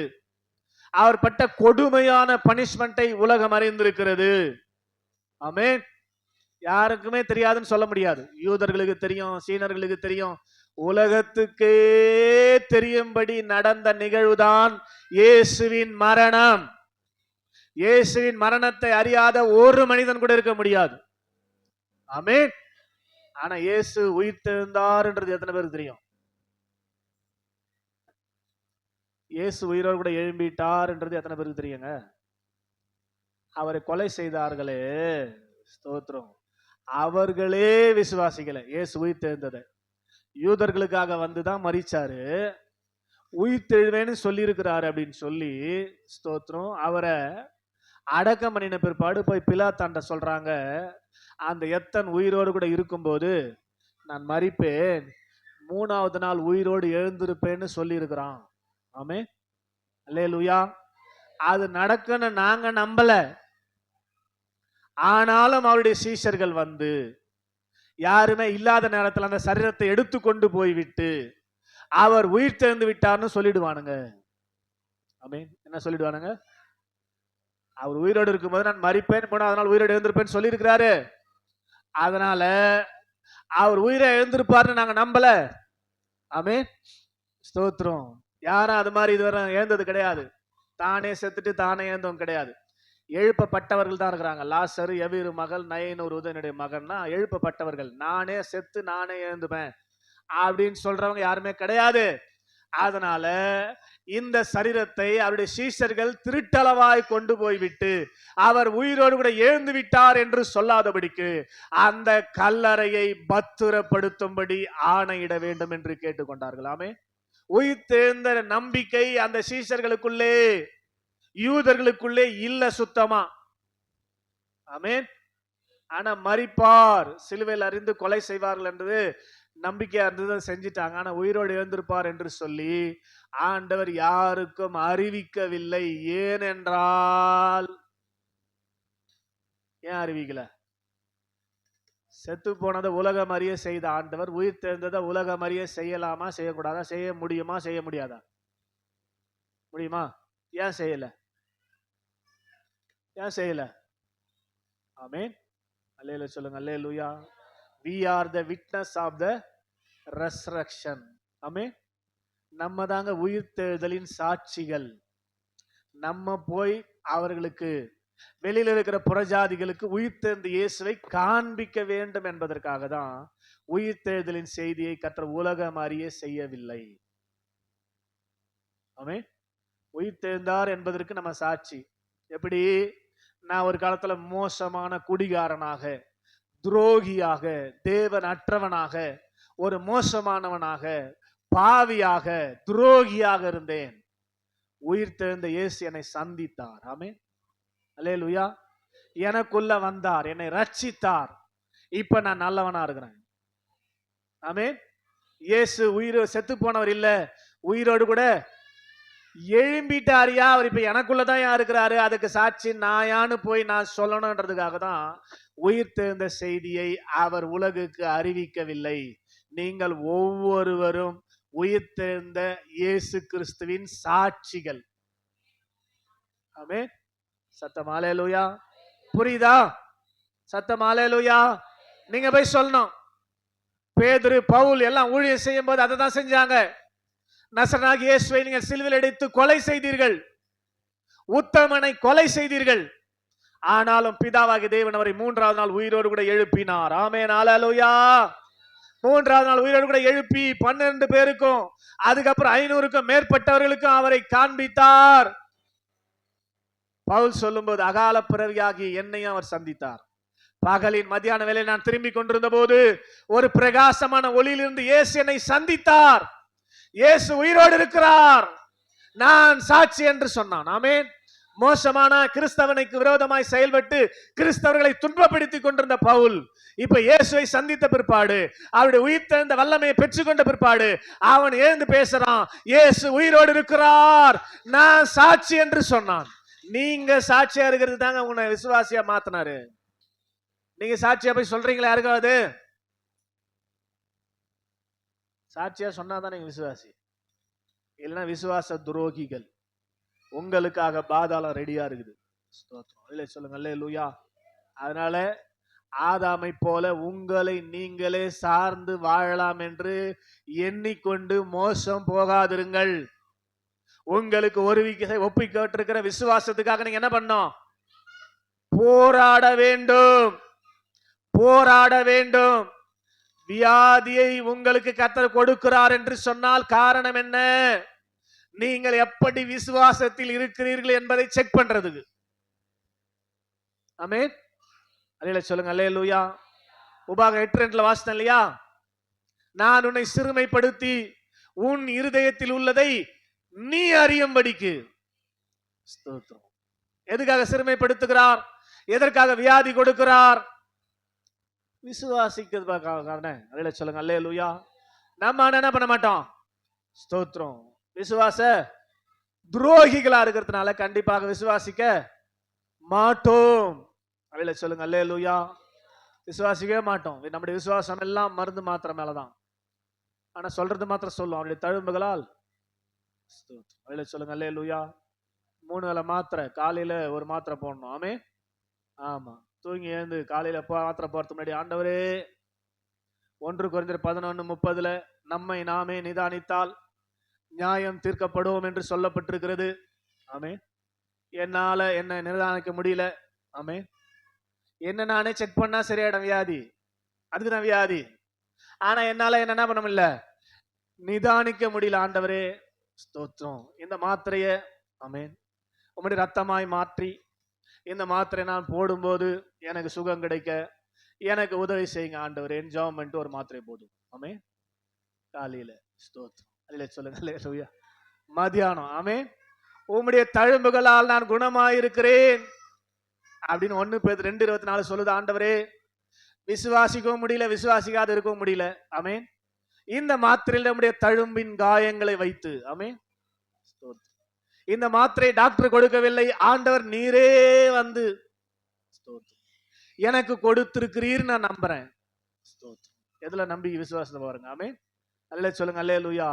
அவர் பட்ட கொடுமையான பனிஷ்மெண்டை உலகம் அறிந்திருக்கிறது. ஆமென். யாருக்குமே தெரியாதுன்னு சொல்ல முடியாது. யூதர்களுக்கு தெரியும், சீனர்களுக்கு தெரியும், உலகத்துக்கே தெரியும்படி நடந்த நிகழ்வுதான் இயேசுவின் மரணம். இயேசுவின் மரணத்தை அறியாத ஒரு மனிதன் கூட இருக்க முடியாது. ஆமென். ஆனா இயேசு உயிர்த்தெழுந்தார் என்றது எத்தனை பேருக்கு தெரியும்? இயேசு உயிரோடு கூட எழும்பிட்டார் என்றது எத்தனை பேருக்கு தெரியுங்க? அவரை கொலை செய்தார்களே, ஸ்தோத்திரம், அவர்களே விசுவாசிக்கல இயேசு உயிர்த்தெழுந்ததை. யூதர்களுக்காக வந்துதான் மரிச்சாரு, உயிர்த்தெழுவேன்னு சொல்லி இருக்கிறாரு அப்படின்னு சொல்லி, ஸ்தோத்திரம், அவரை அடக்கம் பண்ணின பிற்பாடு போய் பிலாத்தாண்ட சொல்றாங்க, அந்த எத்தன் உயிரோடு கூட இருக்கும்போது நான் மரிப்பேன், 3வது நாள் உயிரோடு எழுந்திருப்பேன்னு சொல்லி இருக்கிறான். ஆமே, அல்லேலூயா. அது நடக்குன்னு நாங்க நம்பல. ஆனாலும் அவருடைய சீஷர்கள் வந்து யாருமே இல்லாத நேரத்தில் அந்த சரீரத்தை எடுத்து கொண்டு போய்விட்டு அவர் உயிர் தெழுந்து விட்டார்னு சொல்லிடுவானுங்க. ஆமென். என்ன சொல்லிடுவானுங்க? அவர் உயிரோடு இருக்கும்போது நான் மரிப்பேன், 3வது நாள் உயிரோடு எழுந்திருப்பேன்னு சொல்லி இருக்கிறாரு. அதனால அவர் உயிரை எழுந்திருப்பார்னு நாங்க நம்பல. ஆமென், ஸ்தோத்திரம். யாரும் அது மாதிரி இதுவரை எழுந்தது கிடையாது. தானே செத்துட்டு தானே எழுந்தவங்க கிடையாது. எழுப்பப்பட்டவர்கள் தான் இருக்கிறாங்க. லாசரு எவீரு மகள், நயனூர் உதயனுடைய மகன்னா எழுப்பப்பட்டவர்கள். நானே செத்து நானே எழுந்துப்பேன் அப்படின்னு சொல்றவங்க யாருமே கிடையாது. அதனால இந்த சரீரத்தை அவருடைய சீஷர்கள் திருட்டளவாய் கொண்டு போய்விட்டு அவர் உயிரோடு கூட எழுந்து விட்டார் என்று சொல்லாதபடிக்கு அந்த கல்லறையை பத்திரப்படுத்தும்படி ஆணையிட வேண்டும் என்று கேட்டுக்கொண்டார்கள். ஆமே, உயிர்த்தெழுந்த நம்பிக்கை அந்த சீஷர்களுக்குள்ளே, யூதர்களுக்குள்ளே இல்ல சுத்தமா. ஆமென். ஆனா மரிப்பார், சிலுவையில் அறிந்து கொலை செய்வார்கள் என்றது நம்பிக்கையா இருந்தது, செஞ்சிட்டாங்க. ஆனா உயிரோடு எழுந்திருப்பார் என்று சொல்லி ஆண்டவர் யாருக்கும் அறிவிக்கவில்லை. ஏனென்றால், ஏன் அறிவிக்கல? செத்து போனதை உலகம் அறிய செய்த ஆண்டவர் உயிர் தெரிந்ததை உலகம் அறிய செய்யலாமா செய்யக்கூடாதா? செய்ய முடியுமா செய்ய முடியாதா? முடியுமா? ஏன் செய்யல? ஏன் செய்யல? ஆமென். அல்லேலூயா சொல்லுங்க. அல்லேலூயா. We are the witness of the resurrection. ஆமென். நம்ம தாங்க உயிர்த்தெழுதலின் சாட்சிகள். நம்ம போய் அவர்களுக்கு, வெளியில் இருக்கிற புறஜாதிகளுக்கு உயிர்த்தெழுந்த இயேசுவை காண்பிக்க வேண்டும் என்பதற்காக தான் உயிர்த்தெழுதலின் செய்தியை கர்த்தர் உலகம் அறிய செய்யவில்லை. ஆமென். உயிர்த்தெழுந்தார் என்பதற்கு நம்ம சாட்சி. எப்படி? நான் ஒரு காலத்துல மோசமான குடிகாரனாக, துரோகியாக, தேவன் அற்றவனாக, ஒரு மோசமானவனாக, பாவியாக, துரோகியாக இருந்தேன். உயிர்த்தெழுந்த இயேசு என்னை சந்தித்தார். ஆமென். அல்லேலூயா. எனக்குள்ள வந்தார், என்னை ரட்சித்தார். இப்ப நான் நல்லவனா இருக்கிறேன். ஆமென். இயேசு உயிர் செத்து போனவர் இல்ல, உயிரோடு கூட எழும்பிட்டாரியா. அவர் இப்ப எனக்குள்ளதான் இருக்கிறாரு. அதுக்கு சாட்சி நான் யான்னு போய் நான் சொல்லணும்ன்றதுக்காக தான் உயிர்த்தெழுந்த செய்தியை அவர் உலகுக்கு அறிவிக்கவில்லை. நீங்கள் ஒவ்வொருவரும் உயிர்த்தெழுந்த இயேசு கிறிஸ்துவின் சாட்சிகள். ஆமென். சத்தம் அல்லேலூயா. புரியுதா? சத்தம் அல்லேலூயா. நீங்க போய் சொல்லணும். பேதுரு, பவுல் எல்லாம் ஊழியம் செய்யும் போது அதை தான் செஞ்சாங்க. நசரனாகிய இயேசுவை நீங்கள் சிலுவையில் அடித்து கொலை செய்தீர்கள், உத்தமனை கொலை செய்தீர்கள். ஆனாலும் பிதாவாகிய தேவன் அவரை மூன்றாவது நாள் உயிரோடு கூட எழுப்பினார். ஆமென். அல்லேலூயா. மூன்றாவது நாள் உயிரோடு கூட எழுப்பி 12 பேருக்கும், அதுக்கப்புறம் 500க்கும் மேற்பட்டவர்களுக்கும் அவரை காண்பித்தார். பவுல் சொல்லும்போது அகால பிறவியாகி என்னையும் அவர் சந்தித்தார். பகலின் மத்தியான வேளையில் நான் திரும்பி கொண்டிருந்த போது ஒரு பிரகாசமான ஒளியிலிருந்து இயேசு என்னை சந்தித்தார். இயேசு உயிரோடு இருக்கிறார், நான் சாட்சி என்று சொன்னான். ஆமென். மோசமான கிறிஸ்தவனுக்கு விரோதமாய் செயல்பட்டு கிறிஸ்தவர்களை துன்பப்படுத்திக் கொண்டிருந்த பவுல் இப்ப இயேசுவை சந்தித்த பிற்பாடு, அவருடைய உயிர்த்தெழுந்த வல்லமையை பெற்றுக்கொண்ட பிற்பாடு அவன் எழுந்து பேசுறான். இயேசு உயிரோடு இருக்கிறார், நான் சாட்சி என்று சொன்னான். நீங்க சாட்சியா இருக்கிறது தாங்க உன்னை விசுவாசியா மாத்தினாரு. நீங்க சாட்சியா போய் சொல்றீங்களா? யாருக்காவது சாட்சியா சொன்னாதான் நீங்க விசுவாசி. இல்லைன்னா விசுவாச துரோகிகள். உங்களுக்காக பாதாளம் ரெடியா இருக்குது. சொல்லுங்க அல்லேலூயா. அதனால ஆதாமை போல உங்களை நீங்களே சார்ந்து வாழலாம் என்று எண்ணிக்கொண்டு மோசம் போகாதிருங்கள். உங்களுக்கு ஒப்பிக்கிற விசுவாசத்துக்காக நீங்க என்ன பண்ணணும்? போராட வேண்டும், போராட வேண்டும். வியாதியை உங்களுக்கு கர்த்தர் கொடுக்கிறார் என்று சொன்னால் காரணம் என்ன? நீங்கள் எப்படி விசுவாசத்தில் இருக்கிறீர்கள் என்பதை செக் பண்றதுக்கு. ஆமென். அல்லேலூயா சொல்லுங்க. அல்லேலூயா. உபாகம் 8:2 வாசித்தேன் இல்லையா? நான் உன்னை சிறுமைப்படுத்தி உன் இருதயத்தில் உள்ளதை நீ அறியும்படிக்கு. ஸ்தோத்திரம். எதுக்காக சிறுமைப்படுத்துகிறார்? எதற்காக வியாதி கொடுக்கிறார்? விசுவாசிக்கிறதுக்காக. சொல்லுங்க அல்லேலூயா. நம்ம என்ன பண்ண மாட்டோம்? ஸ்தோத்திரம். விசுவாச துரோகிகளா இருக்கிறதுனால கண்டிப்பாக விசுவாசிக்க மாட்டோம். சொல்லுங்க அல்லேலூயா. விசுவாசிக்கவே மாட்டோம். நம்முடைய விசுவாசம் எல்லாம் மருந்து மாத்திரை மேலதான். ஆனா சொல்றது மாத்திரம் சொல்லும் அவருடைய தழும்புகளால். சொல்லுங்க அல்லேலூயா. 3 வேளை மாத்திரை, காலையில ஒரு மாத்திரை போடணும். ஆமே. ஆமா. தூங்கி எழுந்து காலையில மாத்திரை போறதுக்கு முன்னாடி, ஆண்டவரே 1 கொரிந்தியர் 11:30 நம்மை நாமே நிதானித்தால் நியாயம் தீர்க்கப்படுவோம் என்று சொல்லப்பட்டிருக்கிறது. ஆமே. என்னால என்ன நிதானிக்க முடியல. ஆமே. என்ன நானே செக் பண்ணா சரியாயிடும் வியாதி, அதுக்குதான் வியாதி. ஆனா என்னால என்ன பண்ண முடியல, நிதானிக்க முடியல. ஆண்டவரே ஸ்தோத்திரம். இந்த மாத்திரைய ஆமென் உம்முடைய ரத்தமாய் மாற்றி இந்த மாத்திரை நான் போடும்போது எனக்கு சுகம் கிடைக்க எனக்கு உதவி செய்யுங்க ஆண்டவரே. ஜெபம் பண்ணிட்டு ஒரு மாத்திரை போதும். ஆமென். காலையில ஸ்தோத்திரம். அல்லேலூயா சொல்லுங்க. அல்லேலூயா. மத்தியானம் ஆமென் உம்முடைய தழும்புகளால் நான் குணமாயிருக்கிறேன். அப்படின்னு 1 பேதுரு 2:24 சொல்லுது. ஆண்டவரே, விசுவாசிக்கவும் முடியல, விசுவாசிக்காத இருக்கவும் முடியல. ஆமென். இந்த மாத்திரையில் நம்முடைய தழும்பின் காயங்களை வைத்து, ஆமென், இந்த மாத்திரை டாக்டர் கொடுக்கவில்லை, ஆண்டவர் நீரே வந்து எனக்கு கொடுத்திருக்கிறீர் நான் நம்புறேன். எதுல நம்பி விசுவாசத்தை பாருங்க. ஆமென். அல்ல சொல்லுங்க அல்லேலூயா.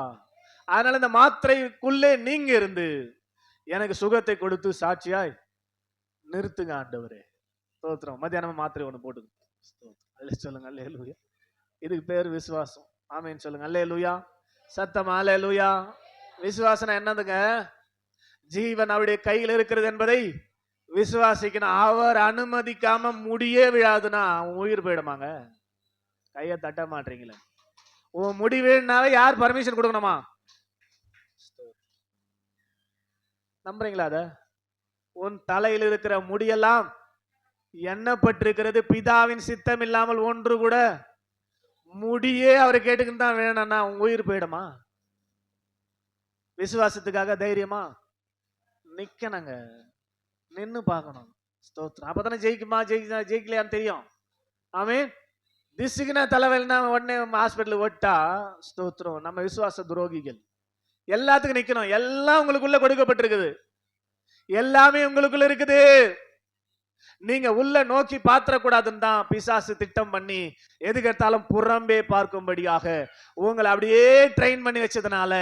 அதனால இந்த மாத்திரைக்குள்ளே நீங்க இருந்து எனக்கு சுகத்தை கொடுத்து சாட்சியாய் நிறுத்துங்க ஆண்டவரே. ஸ்தோத்திரம். மத்தியானம் மாத்திரை ஒண்ணு போட்டுங்க. அல்ல சொல்லுங்க அல்லேலூயா. இதுக்கு பேர் விசுவாசம். ஆமென் சொல்லுங்க அல்லேலூயா. சத்தம் அல்லேலூயா. விசுவாசம் என்னதுங்க? ஜீவன் அவருடைய கையில் இருக்கிறது என்பதை விசுவாசிக்கணும். அவர் அனுமதிக்காம முடியே விழாதுன்னா உயிர் போயிடுமாங்க? கையை தட்ட மாட்டீங்களே. உன் முடி வேணும்னாவே யார் பர்மிஷன் கொடுக்கணுமா? நம்புறீங்களா? அத உன் தலையில் இருக்கிற முடியெல்லாம் எண்ணப்பட்டிருக்கிறது, பிதாவின் சித்தம் இல்லாமல் ஒன்று கூட முடியே அவரை கேட்டுக்கிட்டு தான் வேணும்னா உன் உயிர் போயிடுமா? விசுவாசத்துக்காக தைரியமா நிக்கணுங்க, நின்னு பார்க்கணும். ஸ்தோத்திரம். அப்பதானே ஜெயிக்குமா ஜெயிக்கலையான்னு தெரியும். ஆமென். திசுக்குனா தலைவலினா உடனே ஹாஸ்பிட்டல் ஓட்டா, ஸ்தோத்திரம். நம்ம விசுவாச துரோகிகள். எல்லாத்துக்கும் நிக்கணும். எல்லாம் உங்களுக்குள்ள கொடுக்கப்பட்டிருக்குது, எல்லாமே உங்களுக்குள்ள இருக்குது. நீங்க உள்ள நோக்கி பாத்திரக்கூடாதுன்னு தான் பிசாசு திட்டம் பண்ணி எதுக்கெடுத்தாலும் புறம்பே பார்க்கும்படியாக உங்களை அப்படியே ட்ரெயின் பண்ணி வச்சதுனால,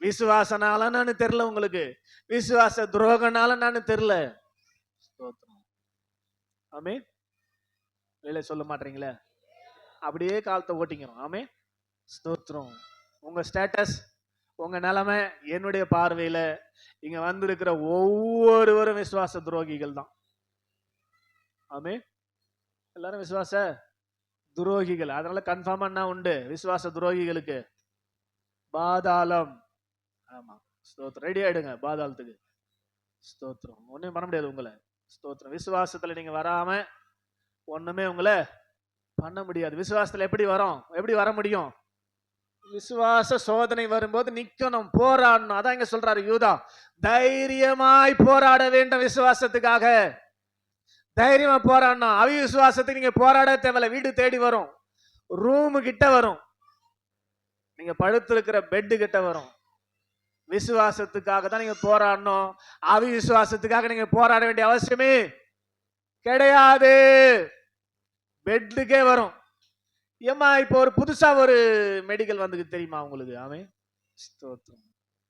விசுவாசனால நான் தெரியல, உங்களுக்கு விசுவாச துரோகனால நான் தெரியல. ஆமென். இல்ல சொல்ல மாட்டீங்களே, அப்படியே காலத்தை ஓட்டிக்கிறோம். ஆமென். ஸ்தோத்திரம். உங்க ஸ்டேட்டஸ், உங்க நிலைமை என்னுடைய பார்வையில இங்க வந்திருக்கிற ஒவ்வொருவரும் விசுவாச துரோகிகள் தான். ஆமென். எல்லாரும் விசுவாச துரோகிகள். அதனால கன்ஃபார்மா என்ன உண்டு? விசுவாச துரோகிகளுக்கு பாதாளம். ஆமா, ஸ்தோத்திரம். ரெடி ஆயிடுங்க பாதாளத்துக்கு. ஸ்தோத்திரம். ஒண்ணும் பண்ண முடியாது உங்களை. ஸ்தோத்திரம். விசுவாசத்துல நீங்க வராம ஒண்ணுமே உங்களை பண்ண முடியாது. விசுவாசத்துல எப்படி வரும்? எப்படி வர முடியும்? விசுவாச சோதனை வரும்போது நிக்கணும், போராடணும். அதான் இங்க சொல்றாரு யூதா, தைரியமாய் போராட வேண்டும். விசுவாசத்துக்காக தைரியமா போராடணும். அவிசுவாசத்துக்கு நீங்க போராட தேவையில்ல. வீடு தேடி வரும், ரூமு கிட்ட வரும், நீங்க படுத்திருக்கிற பெட்டு கிட்ட வரும். விசுவாசத்துக்காக தான் நீங்க போராடணும். அவிசுவாசத்துக்காக நீங்க போராட வேண்டிய அவசியமே கிடையாது. பெட்டுக்கே வரும். ஏமா இப்போ ஒரு புதுசா ஒரு மெடிக்கல் வந்து தெரியுமா உங்களுக்கு? ஆமே, ஸ்தோத்திரம்.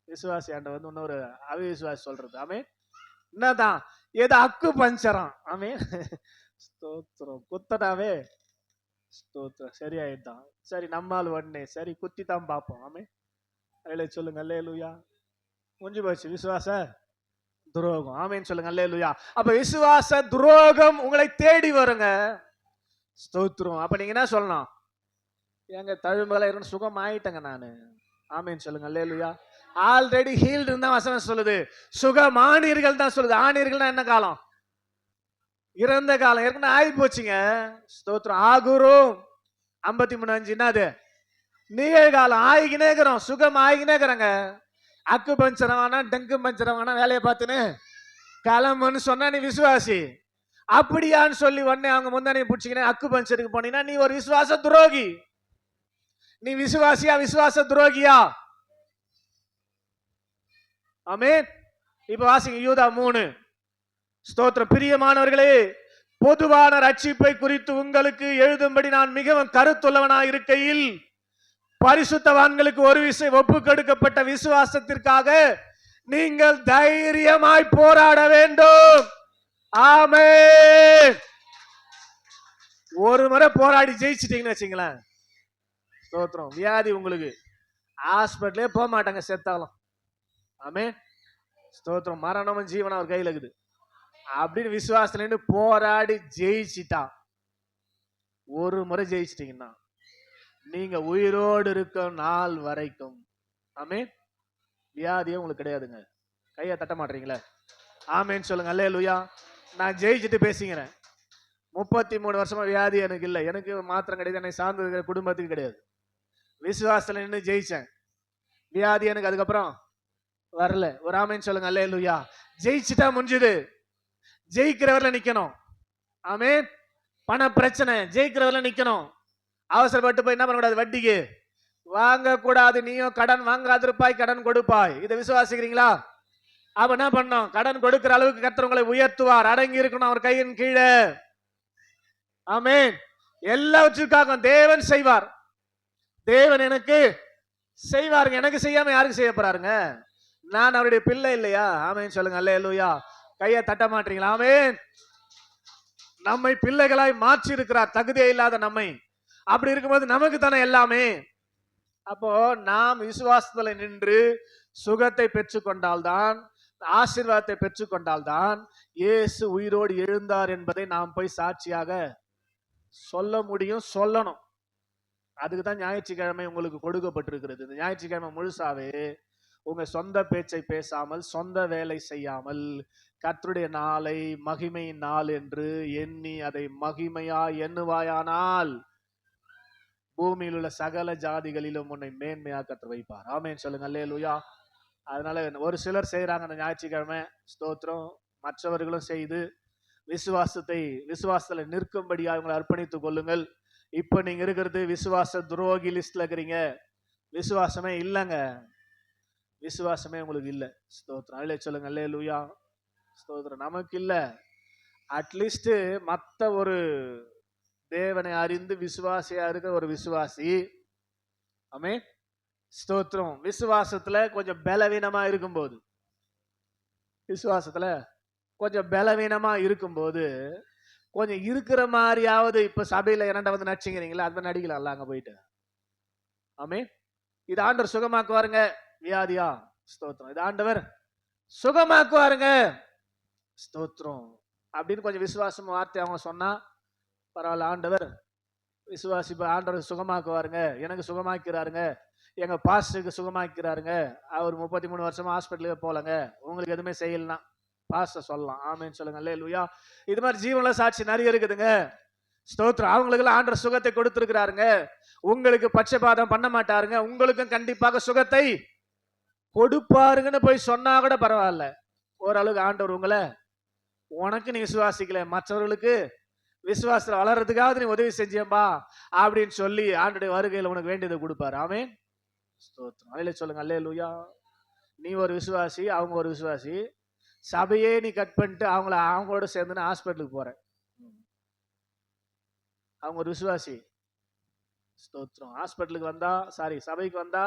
விசுவாசி ஆண்ட வந்து இன்னொரு அவிசுவாசி சொல்றது. ஆமே, என்னதான் ஏதோ அக்கு பஞ்சரம். ஆமே, ஸ்தோத்திரம். குத்தனாவே ஸ்தோத்திரம் சரியாயிட்டான். சரி, நம்மால் உடனே சரி குத்தி தான் பார்ப்போம். ஆமே, அதில் சொல்லுங்க அல்லேலூயா. முடிஞ்சு போச்சு விசுவாச துரோகம். ஆமேன்னு சொல்லுங்க அல்லேலூயா. அப்ப விசுவாச துரோகம் உங்களை தேடி வருங்க. ஸ்தோத்திரம். அப்ப நீங்க என்ன சொல்லணும்? எங்க தழும்புகளை இருந்து சுகம் ஆயிட்டங்க நானு. ஆமேன்னு சொல்லுங்க அல்லேலூயா. ஆல்ரெடி ஹீல்டு இருந்தா வசனம் சொல்லுது. சுகமானீர்கள் தான் சொல்லுது. ஆனீர்கள்னா என்ன காலம்? இறந்த காலம். ஏற்கனவே ஆகி போச்சுங்க. ஸ்தோத்திரம். ஆகுரும் 53:5 என்னது? நிகழ்காலம். ஆகினே இருக்கிறோம், சுகம் ஆகினே இருக்கிறாங்க. அக்கு பஞ்சரம் வேணா, டங்கு பஞ்சரம் வேணா, வேலையை பார்த்துன்னு கிளம்புன்னு சொன்னா நீ விசுவாசி. அப்படியான்னு சொல்லி உடனே அவங்க முந்தானே பிடிச்சிக்கினே அக்கு பஞ்சருக்கு போனீங்கன்னா நீ ஒரு விசுவாச துரோகி. நீ விசுவாசியா விசுவாச துரோகியா? ஆமென். இப்ப வாசிங்க யூதா 3. ஸ்தோத்திரம். பிரியமானவர்களே, பொதுவான ரட்சிப்பை குறித்து உங்களுக்கு எழுதும்படி நான் மிகவும் கருத்துள்ளவனாய் இருக்கையில் பரிசுத்தவான்களுக்கு ஒரு விஷயம் ஒப்பு கொடுக்கப்பட்ட விசுவாசத்திற்காக நீங்கள் தைரியமாய் போராட வேண்டும். ஆமென். ஒரு முறை போராடி ஜெயிச்சிட்டீங்கன்னு வச்சுங்களேன், ஸ்தோத்திரம். வியாதி உங்களுக்கு ஹாஸ்பிட்டலே போக மாட்டாங்க செத்தாலும். ஆமென். ஸ்தோத்திரம். மரணமும் ஜீவனும் அவர் கையில் இருக்குது அப்படின்னு விசுவாசத்துல போராடி ஜெயிச்சிட்டா, ஒரு முறை ஜெயிச்சிட்டீங்கன்னா நீங்க உயிரோடு இருக்க நாள் வரைக்கும், ஆமென், வியாதியே உங்களுக்கு கிடையாதுங்க. கையை தட்ட மாட்டீங்களே? ஆமென் சொல்லுங்க அல்லேலூயா. நான் ஜெயிச்சுட்டு பேசிக்கிறேன். 33 வருஷமா வியாதி எனக்கு இல்லை. எனக்கு மாத்திரம் கிடையாது, என்னை சார்ந்து இருக்கிற குடும்பத்துக்கு கிடையாது. விசுவாசத்துல நின்று ஜெயிச்சேன். வியாதி எனக்கு அதுக்கப்புறம் வரல. ஒரு ஆமென் சொல்லுங்க அல்லேலூயா. ஜெயிச்சுட்டா முடிஞ்சுது. ஜெயிக்கிறவர்ல நிக்கணும். ஆமென். பண பிரச்சனை ஜெயிக்கிறவர்ல நிக்கணும். அவசரப்பட்டு போய் என்ன பண்ணக்கூடாது, வட்டிக்கு வாங்க கூடாது. நீயும் கடன் வாங்காதிருப்பாய், கடன் கொடுப்பாய். இதை விசுவாசிக்கிறீங்களா? அப்ப என்ன பண்ணணும்? கடன் கொடுக்கிற அளவுக்கு கர்த்தர் உங்களை உயர்த்துவார். அடங்கி இருக்கணும் அவர் கையின் கீழே. ஆமென். எல்லாவற்றுக்காக தேவன் செய்வார். தேவன் எனக்கு செய்வாருங்க. எனக்கு செய்யாம யாருக்கு செய்ய போறாருங்க? நான் அவருடைய பிள்ளை இல்லையா? ஆமென் சொல்லுங்க. அல்லேலூயா. கையை தட்ட மாட்டீங்களா? ஆமென். நம்மை பிள்ளைகளாய் மாற்றி இருக்கிறார், தகுதியே இல்லாத நம்மை. அப்படி இருக்கும்போது நமக்கு தானே எல்லாமே. அப்போ நாம் விசுவாசத்துல நின்று சுகத்தை பெற்றுக்கொண்டால்தான், ஆசீர்வாதத்தை பெற்றுக்கொண்டால்தான் இயேசு உயிரோடு எழுந்தார் என்பதை நாம் போய் சாட்சியாக சொல்ல முடியும், சொல்லணும். அதுக்கு தான் ஞாயிற்றுக்கிழமை உங்களுக்கு கொடுக்கப்பட்டிருக்கிறது. இந்த ஞாயிற்றுக்கிழமை முழுசாவே உங்க சொந்த பேச்சை பேசாமல், சொந்த வேலை செய்யாமல், கர்த்தருடைய நாளை மகிமையின் நாள் என்று எண்ணி அதை மகிமையா எண்ணுவாயானால் பூமியில் உள்ள சகல ஜாதிகளிலும் உன்னை மேன்மையா கர்த்தர் வைப்பார். ஆமென் சொல்லுங்க. அல்லேலூயா. அதனால ஒரு சிலர் செய்யறாங்க அந்த ஞாயிற்றுக்கிழமை, ஸ்தோத்திரம். மற்றவர்களும் செய்து விசுவாசத்துல நிற்கும்படியா உங்களை அர்ப்பணித்துக் கொள்ளுங்கள். இப்ப நீங்க இருக்கிறது விசுவாச துரோகி லிஸ்ட்ல இருக்கிறீங்க. விசுவாசமே இல்லைங்க. விசுவாசமே உங்களுக்கு இல்ல. ஸ்தோத்திரம். அல்லே சொல்லுங்க. அல்லேலூயா. ஸ்தோத்திரம். நமக்கு இல்ல. அட்லீஸ்ட் மத்த ஒரு தேவனை அறிந்து விசுவாசியா இருக்க ஒரு விசுவாசி, ஆமென், ஸ்தோத்திரம், விசுவாசத்துல கொஞ்சம் பலவீனமா இருக்கும்போது, விசுவாசத்துல கொஞ்சம் பலவீனமா இருக்கும்போது கொஞ்சம் இருக்கிற மாதிரியாவது, இப்ப சபையில என்னண்ட வந்து நடிச்சுங்கிறீங்களா, அது நடிக்கலாம் அங்க போயிட்டு. ஆமென். இது ஆண்டவர் சுகமாக்குவாருங்க. வியாதியா? ஸ்தோத்திரம். இது ஆண்டவர் சுகமாக்குவாருங்க. ஸ்தோத்திரம். அப்படின்னு கொஞ்சம் விசுவாசம் வார்த்தை அவங்க சொன்னா பரவாயில்ல. ஆண்டவர் விசுவாசி ஆண்டவர் சுகமாக்குவாருங்க, எனக்கு சுகமாக்கிறாருங்க, எங்க பாஸ்டருக்கு சுகமாக்கிறாருங்க, அவர் 33 வருஷமா ஹாஸ்பிட்டலுக்கு போலங்க, உங்களுக்கு எதுவுமே செய்யலாம் பாஸ்டர் சொல்லலாம். ஆமென் சொல்லுங்க. அல்லேலூயா. இது மாதிரி ஜீவன்ல சாட்சி நிறைய இருக்குதுங்க. ஸ்தோத்திரம். அவங்களுக்கு ஆண்டவர் சுகத்தை கொடுத்திருக்கிறாருங்க. உங்களுக்கு பட்சபாதம் பண்ண மாட்டாருங்க, உங்களுக்கும் கண்டிப்பாக சுகத்தை கொடுப்பாருங்கன்னு போய் சொன்னா கூட பரவாயில்ல. ஓரளவுக்கு ஆண்டவர் உங்களை, உனக்கு நீ விசுவாசிக்கல, மற்றவர்களுக்கு விசுவாசத்துல வளர்றதுக்காவது நீ உதவி செஞ்சேன்பா அப்படின்னு சொல்லி ஆண்டுடைய வருகையில் உனக்கு வேண்டியதை கொடுப்பாரு. ஆமென். ஸ்தோத்திரம். அல்லேலூயா சொல்லுங்க. அல்லேலூயா. நீ ஒரு விசுவாசி, அவங்க ஒரு விசுவாசி, சபையே நீ கட் பண்ணிட்டு அவங்களோட சேர்ந்து ஹாஸ்பிட்டலுக்கு போற. அவங்க ஒரு விசுவாசி. ஸ்தோத்திரம். ஹாஸ்பிட்டலுக்கு வந்தா, சாரி, சபைக்கு வந்தா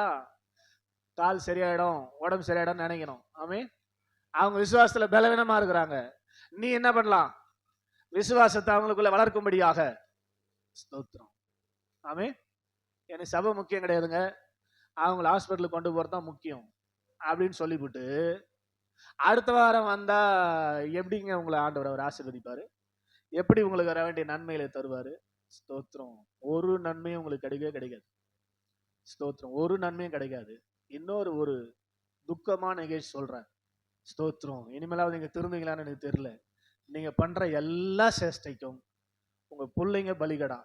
கால் சரியாயிடும், உடம்பு சரியாயிடும் நினைக்கணும். ஆமென். அவங்க விசுவாசத்துல பலவீனமா இருக்கிறாங்க. நீ என்ன பண்ணலாம்? விசுவாசத்தை அவங்களுக்குள்ள வளர்க்கும்படியாக. ஸ்தோத்திரம். ஆமென். எனக்கு சபை முக்கியம் கிடையாதுங்க, அவங்கள ஹாஸ்பிட்டலுக்கு கொண்டு போறதுதான் முக்கியம் அப்படின்னு சொல்லிவிட்டு அடுத்த வாரம் வந்தா எப்படிங்க உங்களை ஆண்டவர் அவர் ஆசீர்வதிப்பாரு? எப்படி உங்களுக்கு வர வேண்டிய நன்மைகளை தருவாரு? ஸ்தோத்திரம். ஒரு நன்மையும் உங்களுக்கு கிடைக்கவே கிடைக்காது. ஸ்தோத்திரம். ஒரு நன்மையும் கிடைக்காது. இன்னொரு ஒரு துக்கமான நிகழ்ச்சி சொல்றேன். ஸ்தோத்திரம். இனிமேலாவது நீங்க திருந்துங்களான்னு எனக்கு தெரியல. நீங்க பண்ற எல்லா சேஷ்டைக்கும் உங்க பிள்ளைங்க பலிகடா.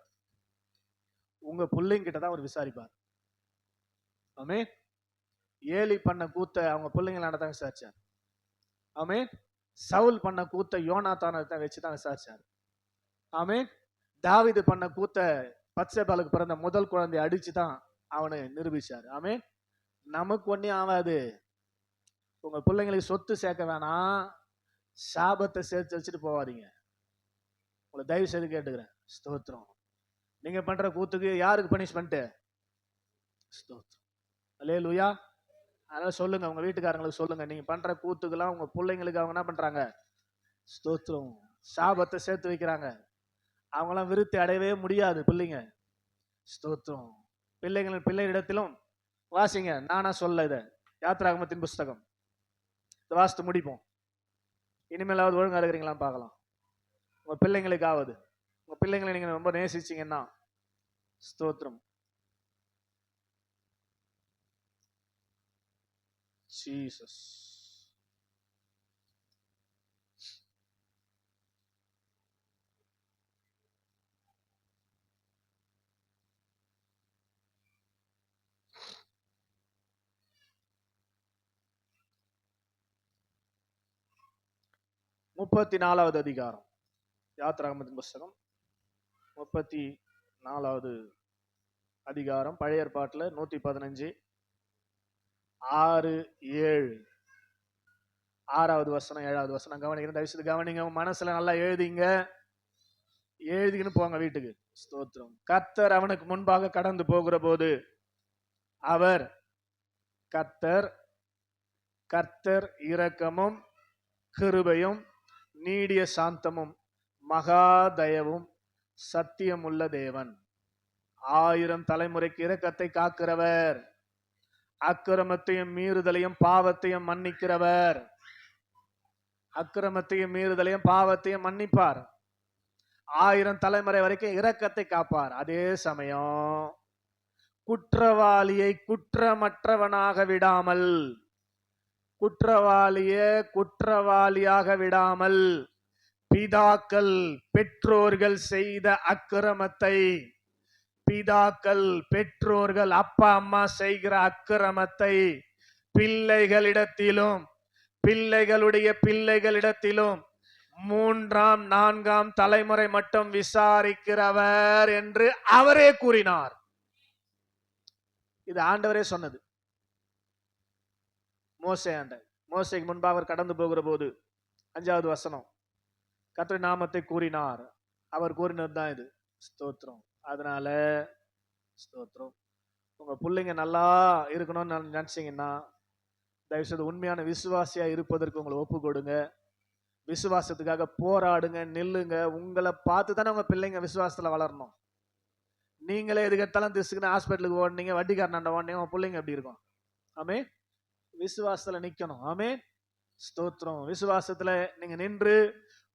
உங்க பிள்ளைங்க கிட்டதான் அவர் விசாரிப்பார். ஆமென். ஏலி பண்ண கூத்த அவங்க பிள்ளைங்களான தான் விசாரிச்சார். ஆமென். சவுல் பண்ண கூத்த யோனாத்தான வச்சுதான் விசாரிச்சார். ஆமென். தாவீது பண்ண கூத்த பத்சேபாலுக்கு பிறந்த முதல் குழந்தையை அடிச்சுதான் அவனை நிரூபிச்சார். ஆமென். நமக்கு ஒன்னே ஆகாது. உங்க பிள்ளைங்களுக்கு சொத்து சேர்க்க வேணாம், சாபத்தை சேர்த்து வச்சுட்டு போவாதீங்க. உங்களை தயவு செய்து கேட்டுக்கிறேன். ஸ்தோத்திரம். நீங்க பண்ற கூத்துக்கு யாருக்கு பனிஷ்மெண்ட்? ஸ்தோத்திரம். அல்லேலூயா. அதனால சொல்லுங்க, உங்க வீட்டுக்காரங்களுக்கு சொல்லுங்க, நீங்க பண்ற கூத்துக்கெல்லாம் உங்க பிள்ளைங்களுக்கு அவங்க என்ன பண்றாங்க? ஸ்தோத்திரம். சாபத்தை சேர்த்து வைக்கிறாங்க. அவங்களாம் விருத்தி அடையவே முடியாது பிள்ளைங்க. ஸ்தோத்திரம். பிள்ளைகளிடத்திலும் வாசிங்க. நானா சொல்ல இத யாத்திராகமத்தின் புஸ்தகம் இதை வாசித்து முடிப்போம். இனிமேலாவது ஒழுங்கா இருக்கிறீங்களா பார்க்கலாம். உங்க பிள்ளைங்களுக்காவது, உங்க பிள்ளைங்களை நீங்க ரொம்ப நேசிச்சீங்கன்னா, ஸ்தோத்திரம். ஜீசஸ். 34வது அதிகாரம், யாத்ராகமத்தின் புஸ்தகம் 34வது அதிகாரம், பழைய ஏற்பாட்டில் 115 6, 7, 6வது வசனம் 7வது வசனம் கவனிக்கிறேன். தயவுசெய்து கவனிங்க, மனசுல நல்லா எழுதிக்கின்னு போங்க வீட்டுக்கு. ஸ்தோத்திரம். கர்த்தர் அவனுக்கு முன்பாக கடந்து போகிற போது அவர் கர்த்தர் இரக்கமும் கிருபையும் நீடிய சாந்தமும் மகா தயவும் சத்தியமுள்ள தேவன், 1000 தலைமுறைக்கு இரக்கத்தை காக்கிறவர், அக்கிரமத்தையும் மீறுதலையும் பாவத்தையும் மன்னிக்கிறவர். அக்கிரமத்தையும் மீறுதலையும் பாவத்தையும் மன்னிப்பார். 1000 தலைமுறை வரைக்கும் இரக்கத்தை காப்பார். அதே சமயம் குற்றவாளியை குற்றமற்றவனாக விடாமல், குற்றவாளியாக விடாமல், பிதாக்கள் பெற்றோர்கள் செய்த அக்கிரமத்தை, பெற்றோர்கள் அப்பா அம்மா செய்கிற அக்கிரமத்தை பிள்ளைகளிடத்திலும் பிள்ளைகளுடைய பிள்ளைகளிடத்திலும் 3ஆம் 4ஆம் தலைமுறை மட்டும் விசாரிக்கிறவர் என்று அவரே கூறினார். இது ஆண்டவரே சொன்னது. மோசேக்கு முன்பாக அவர் கடந்து போகிற போது 5வது வசனம், கர்த்தர் நாமத்தை கூறினார். அவர் கூறினது தான் இது. ஸ்தோத்திரம். அதனால ஸ்தோத்திரம், உங்க பிள்ளைங்க நல்லா இருக்கணும்னு நினைச்சீங்கன்னா தயவுசெய்து உண்மையான விசுவாசியா இருப்பதற்கு உங்களை ஒப்பு கொடுங்க. விசுவாசத்துக்காக போராடுங்க, நில்லுங்க. உங்களை பார்த்து தானே உங்க பிள்ளைங்க விசுவாசத்துல வளரணும். நீங்களே எதுக்கெடுத்தாலும் திசுக்குன்னு ஹாஸ்பிட்டலுக்கு ஓடுனீங்க, வட்டிக்காரனாண்ட ஓடுனீங்க, உங்க பிள்ளைங்க எப்படி இருக்கும்? ஆமே, விசுவாசத்துல நிக்கணும். ஆமே, ஸ்தோத்திரம். விசுவாசத்துல நீங்க நின்று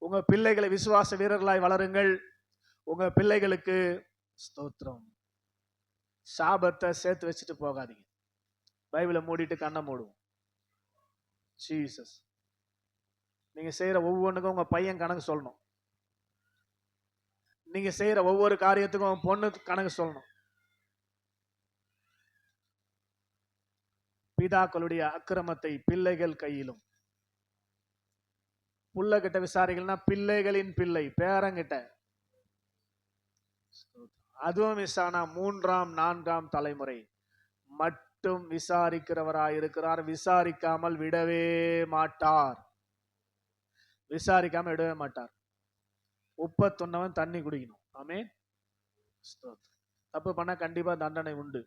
உங்க பிள்ளைகளை விசுவாச வீரர்களாய் வளருங்கள். உங்க பிள்ளைகளுக்கு ஸ்தோத்திரம் சாபத்தை சேர்த்து வச்சுட்டு போகாதீங்க. பைபிளை மூடிட்டு கண்ணை மூடுவோம். ஜீசஸ். நீங்க செய்யற ஒவ்வொன்றுக்கும் உங்க பையன் கணக்கு சொல்லணும். நீங்க செய்யற ஒவ்வொரு காரியத்துக்கும் உங்க பொண்ணு கணக்கு சொல்லணும். பிதாக்களுடைய அக்கிரமத்தை பிள்ளைகள் கையிலும், புள்ள கிட்ட விசாரிக்கலன்னா பிள்ளைகளின் பிள்ளை பேரங்கிட்ட, அதுவும் மிஸ் ஆனா 3ஆம் 4ஆம் தலைமுறை மட்டும் விசாரிக்கிறவராய் இருக்கிறார். விசாரிக்காமல் விடவே மாட்டார். விசாரிக்காம விடவே மாட்டார். உப்பை துண்ணவன் தண்ணி குடிக்கணும். ஆமே, தப்பு பண்ணா கண்டிப்பா தண்டனை உண்டு.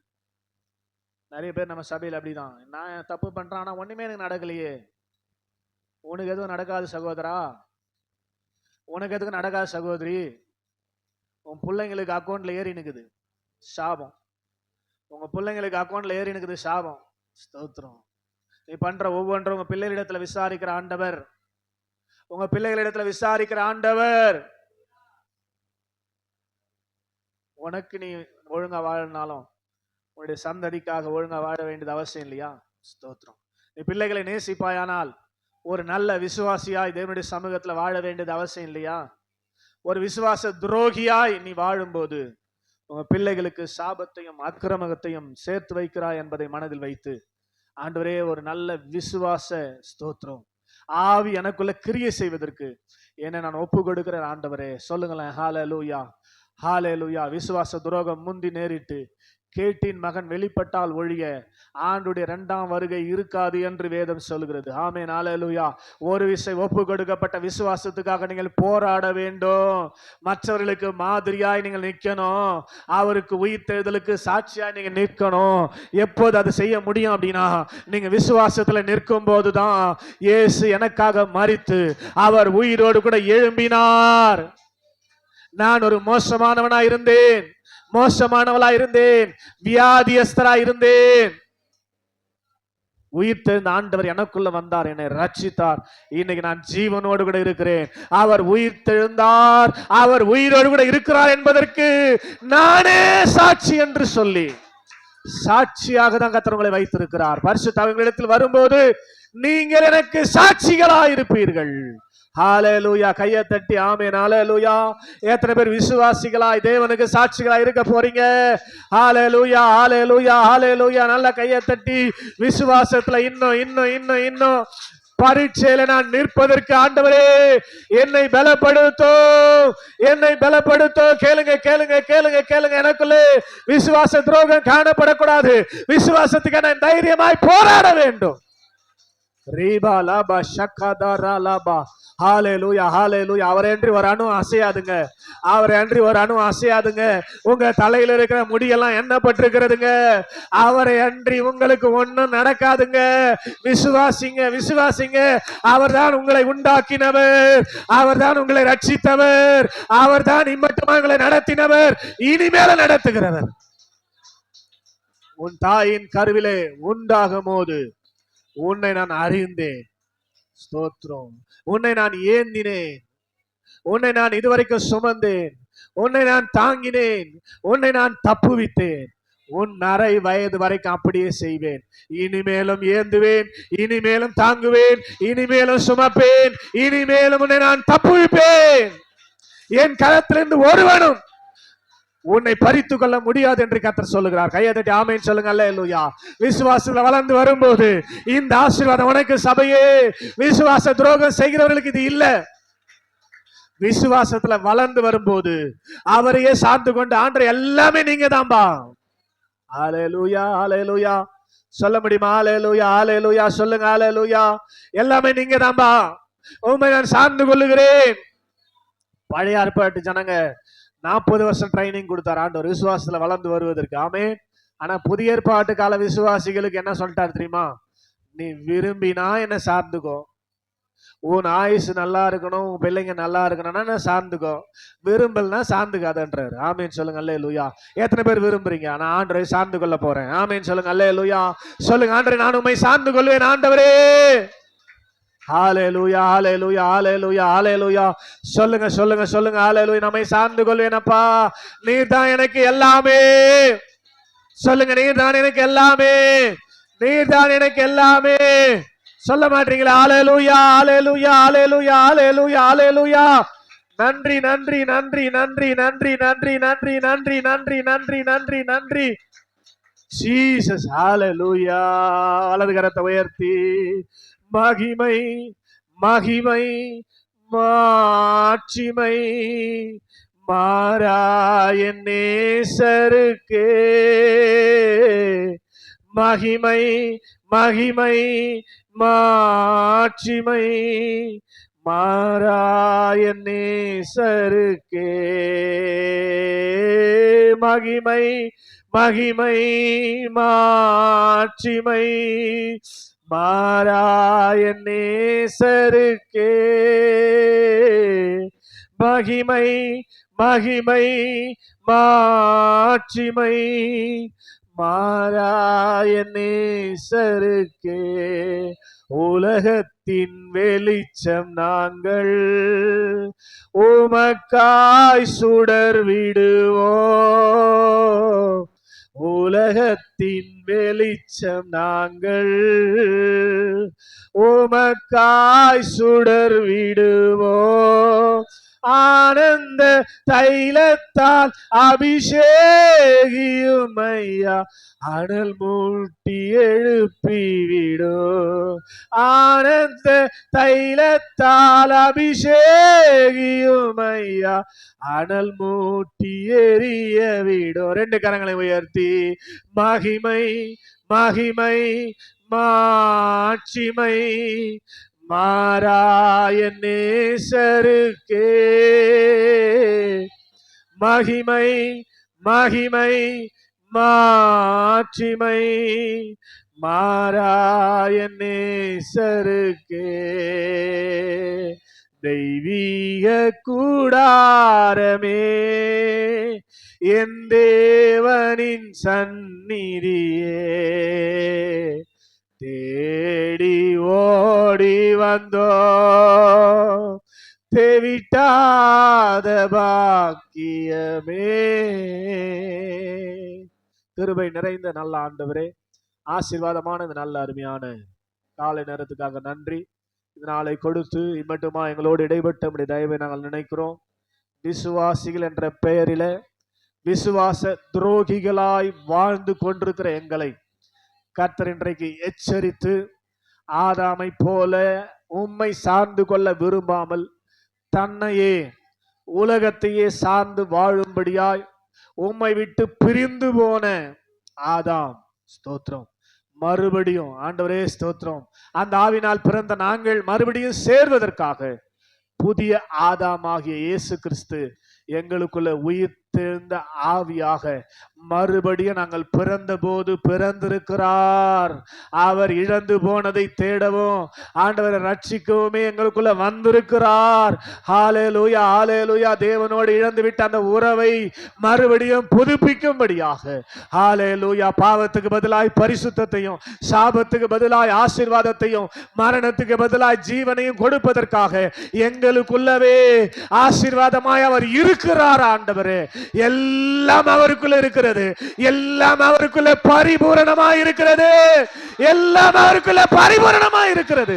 நிறைய பேர் நம்ம சபையில் அப்படிதான், நான் தப்பு பண்றேன் ஆனா ஒண்ணுமே எனக்கு நடக்கலையே. உனக்கு எதுவும் நடக்காது சகோதரா, உனக்கு எதுவும் நடக்காது சகோதரி. உன் பிள்ளைங்களுக்கு அக்கௌண்ட்ல ஏறி நிக்குது சாபம். உங்க பிள்ளைங்களுக்கு அக்கௌண்ட்ல ஏறி நிக்குது சாபம். ஸ்தோத்திரம். நீ பண்ற ஒவ்வொன்றும் உங்க பிள்ளைகளிடத்துல விசாரிக்கிற ஆண்டவர். உங்க பிள்ளைகளிடத்துல விசாரிக்கிற ஆண்டவர். உனக்கு நீ ஒழுங்கா வாழனாலும் உன்னுடைய சந்ததிக்காக ஒழுங்கா வாழ வேண்டியது அவசியம் இல்லையா? ஸ்தோத்திரம். நீ பிள்ளைகளை நேசிப்பாயானால் ஒரு நல்ல விசுவாசியாய் தேவனுடைய சமூகத்துல வாழ வேண்டியது அவசியம் இல்லையா? ஒரு விசுவாச துரோகியாய் நீ வாழும்போது உங்க பிள்ளைகளுக்கு சாபத்தையும் அக்கிரமத்தையும் சேர்த்து வைக்கிறாய் என்பதை மனதில் வைத்து, ஆண்டவரே ஒரு நல்ல விசுவாச ஸ்தோத்திரம் ஆவி எனக்குள்ள கிரியை செய்வதற்கு என்ன நான் ஒப்பு கொடுக்கிறேன் ஆண்டவரே. சொல்லுங்களேன். ஹல்லேலூயா, ஹல்லேலூயா. விசுவாச துரோகம் முந்தி நேரிட்டு கேட்டின் மகன் வெளிப்பட்டால் ஒழிய ஆண்டுடைய 2ஆம் வருகை இருக்காது என்று வேதம் சொல்கிறது. ஆமென், ஹல்லேலூயா. ஒரு விசை ஒப்பு கொடுக்கப்பட்ட விசுவாசத்துக்காக நீங்கள் போராட வேண்டும். மற்றவர்களுக்கு மாதிரியாய் நீங்கள் நிற்கணும். அவருக்கு உயிர்த்தெழுதலுக்கு சாட்சியாய் நீங்க நிற்கணும். எப்போது அது செய்ய முடியும் அப்படின்னா, நீங்க விசுவாசத்துல நிற்கும் போதுதான். இயேசு எனக்காக மரித்து அவர் உயிரோடு கூட எழும்பினார். நான் ஒரு மோசமானவளா இருந்தேன், வியாதியஸ்தரா இருந்தேன். உயிர்த்தெழுந்த ஆண்டவர் எனக்குள்ள வந்தார், என்னை ரட்சித்தார். இன்னைக்கு நான் ஜீவனோடு கூட இருக்கிறேன். அவர் உயிர்த்தெழுந்தார், அவர் உயிரோடு கூட இருக்கிறார் என்பதற்கு நானே சாட்சி என்று சொல்லி சாட்சியாக தான் கர்த்தர் உங்களை வைத்திருக்கிறார். பரிசுத்த ஆவியினிடத்தில் வரும்போது நீங்கள் எனக்கு சாட்சிகளாய் இருப்பீர்கள். ஹல்லேலூயா. கையை தட்டி ஆமென், ஹல்லேலூயா. எத்தனை பேர் விசுவாசிகளாய் தேவனுக்கு சாட்சிகளாய் இருக்க போறீங்க? ஹல்லேலூயா, ஹல்லேலூயா, ஹல்லேலூயா. நல்ல கையை தட்டி விசுவாசத்துல இன்னும் பரீட்சையில நான் நிற்பதற்கு ஆண்டவரே என்னை பலப்படுத்தும், என்னை பலப்படுத்தும். கேளுங்க கேளுங்க கேளுங்க கேளுங்க. எனக்குள்ளே விசுவாச துரோகம் காணப்படக்கூடாது. விசுவாசத்துக்கு நான் தைரியமாய் போராட வேண்டும். ரீபா லாபா ஷக்கதாரா லாபா. ஹalleluya ஹalleluya. அவரேன்றி ஒரு அணு அசையாதுங்க, அவரேன்றி ஒரு அணு அசையாதுங்க. உங்க தலையில இருக்கிற முடியெல்லாம் எண்ணப்பட்டிருக்கிறதுங்க. அவரை அன்றி உங்களுக்கு ஒண்ணும் நடக்காதுங்க. விசுவாசிங்க விசுவாசிங்க. அவர்தான் உங்களை உண்டாக்கினவர், அவர்தான் உங்களை ரட்சித்தவர், அவர்தான் இம்மட்டுமா உங்களை நடத்தினவர், இனிமேல நடத்துகிறவர். உன் தாயின் கருவிலே உண்டாகும் போது உன்னை நான் அறிந்தேன். ஸ்தோத்திரம். உன்னை நான் ஏந்தினேன், உன்னை நான் இதுவரைக்கும் சுமந்தேன், உன்னை நான் தாங்கினேன், உன்னை நான் தப்புவித்தேன். உன் அரை வயது வரைக்கும் அப்படியே செய்வேன். இனிமேலும் ஏந்துவேன், இனிமேலும் தாங்குவேன், இனிமேலும் சுமப்பேன், இனிமேலும் உன்னை நான் தப்புவிப்பேன். என் கரத்திலிருந்து ஒருவனும் உன்னை பறித்து கொள்ள முடியாது என்று கர்த்தர் சொல்லுகிறார். கையை தட்டி ஆமென் சொல்லுங்க. அல்லேலூயா. விசுவாசத்துல வளர்ந்து வரும்போது இந்த ஆசீர்வாதம் உனக்கு. சபையே, விசுவாச துரோகம் செய்கிறவர்களுக்கு இது இல்ல. விசுவாசத்துல வளர்ந்து வரும்போது அவரையே சார்ந்து கொண்டு ஆண்டவர் எல்லாமே நீங்க தான்பா. அல்லேலூயா அல்லேலூயா. சொல்ல முடியுமா? அல்லேலூயா அல்லேலூயா சொல்லுங்க. அல்லேலூயா. எல்லாமே நீங்க தான்பா. உண்மை நான் சார்ந்து கொள்ளுகிறேன். பழைய ஏற்பாட்டு ஜனங்க 40 வருஷம் ட்ரைனிங் கொடுத்தார் ஆண்டவர் விசுவாசத்துல வளர்ந்து வருவதற்கு. ஆமென். ஆனா புதிய ஏற்பாட்டு கால விசுவாசிகளுக்கு என்ன சொல்லிட்டாரு தெரியுமா? நீ விரும்பினா என்ன சார்ந்துக்கோ, உன் ஆயுசு நல்லா இருக்கணும், உன் பிள்ளைங்க நல்லா இருக்கணும்னா சார்ந்துக்கோ, விரும்பலன்னா சார்ந்துக்காதன்றாரு. ஆமேன் சொல்லுங்க. அல்லேலூயா. எத்தனை பேர் விரும்புறீங்க? நான் ஆண்டவரை சார்ந்து கொள்ள போறேன். ஆமேன் சொல்லுங்க. அல்லேலூயா சொல்லுங்க. ஆண்டவரே நான் உம்மை சார்ந்து கொள்வேன் ஆண்டவரே. ஹalleluya ஹalleluya ஹalleluya ஹalleluya. சொல்லுங்க சொல்லுங்க சொல்லுங்க. ஹalleluya. நம்மை சார்ந்து கொள்வேனப்பா. நீர் தான் எனக்கு எல்லாமே. சொல்லுங்க. நீர் தான் எனக்கு எல்லாமே, நீர் தான் எனக்கு எல்லாமே. சொல்ல மாட்டீங்களா? ஹalleluya ஹalleluya ஹalleluya ஹalleluya ஹalleluya. நன்றி நன்றி நன்றி நன்றி நன்றி நன்றி நன்றி நன்றி நன்றி நன்றி நன்றி நன்றி ஜீசஸ். ஹalleluya. வலது கரத்தை உயர்த்தி மகிமை மகிமை மாட்சிமை மாறாய நேசருக்கே. மகிமை மகிமை மாட்சிமை மாறாய நேசருக்கே. மகிமை மகிமை மாட்சிமை மாறாய நேசருக்கே. மகிமை மகிமை மாட்சிமை மாறாய நேசருக்கே. உலகத்தின் வெளிச்சம் நாங்கள் உமக்காய் சுடர் விடுவோம். உலகத்தின் வெளிச்சம் நாங்கள் உமக்காய் சுடர் விடுவோம். ஆனந்த தைலத்தால் அபிஷேகியும் ஐயா, அனல் மூட்டி எழுப்பி விடும். ஆனந்த தைலத்தால் அபிஷேகியும் ஐயா, அனல் மூட்டி எரிய விடும். ரெண்டு கரங்களை உயர்த்தி மகிமை மகிமை மாட்சிமை மாறாய நேசருக்கே. மகிமை மகிமை மாட்சிமை மாறாய நேசருக்கே. தெய்வீக கூடாரமே என் தேவனின் சந்நிதியே, தேடி ஓடி வந்தோ தேவிட்டாத பாக்கியமே. கிருபை நிறைந்த நல்ல ஆண்டவரே, ஆசீர்வாதமான இந்த நல்ல அருமையான காலை நேரத்துக்காக நன்றி. இதனாலை கொடுத்து இம்மட்டுமா எங்களோடு இடைப்பட்ட நம்முடைய தயவை நாங்கள் நினைக்கிறோம். விசுவாசிகள் என்ற பெயரில விசுவாச துரோகிகளாய் வாழ்ந்து கொண்டிருக்கிற எங்களை கர்த்தர் இன்றைக்கு எச்சரித்து ஆதாமை போல உம்மை சார்ந்து கொள்ள விரும்பாமல் தன்னையே உலகத்தையே சார்ந்து வாழும்படியாய் உம்மை விட்டு பிரிந்து போன ஆதாம், ஸ்தோத்திரம், மறுபடியும் ஆண்டவரே ஸ்தோத்திரம், அந்த ஆவினால் பிறந்த நாங்கள் மறுபடியும் சேர்வதற்காக புதிய ஆதாமாகிய இயேசு கிறிஸ்து எங்களுக்குள்ள உயிர் தெழுந்த ஆவியாக மறுபடியும் நாங்கள் பிறந்த போது பிறந்திருக்கிறார். அவர் இழந்து போனதை தேடவும் ஆண்டவரை ரட்சிக்கவுமே எங்களுக்குள்ள வந்திருக்கிறார். ஹல்லேலூயா, ஹல்லேலூயா. தேவனோடு இழந்து விட்ட அந்த உறவை மறுபடியும் புதுப்பிக்கும்படியாக, ஹல்லேலூயா, பாவத்துக்கு பதிலாய் பரிசுத்தத்தையும், சாபத்துக்கு பதிலாய் ஆசீர்வாதத்தையும், மரணத்துக்கு பதிலாய் ஜீவனையும் கொடுப்பதற்காக எங்களுக்குள்ளவே ஆசீர்வாதமாய் அவர் இருக்கிறார். ஆண்டவரே, எல்லாம் அவருக்குள்ள இருக்கிறது, எல்லாம் அவருக்குள்ள பரிபூரணமாய் இருக்கிறது, எல்லாம் அவருக்குள்ள பரிபூரணமாய் இருக்கிறது.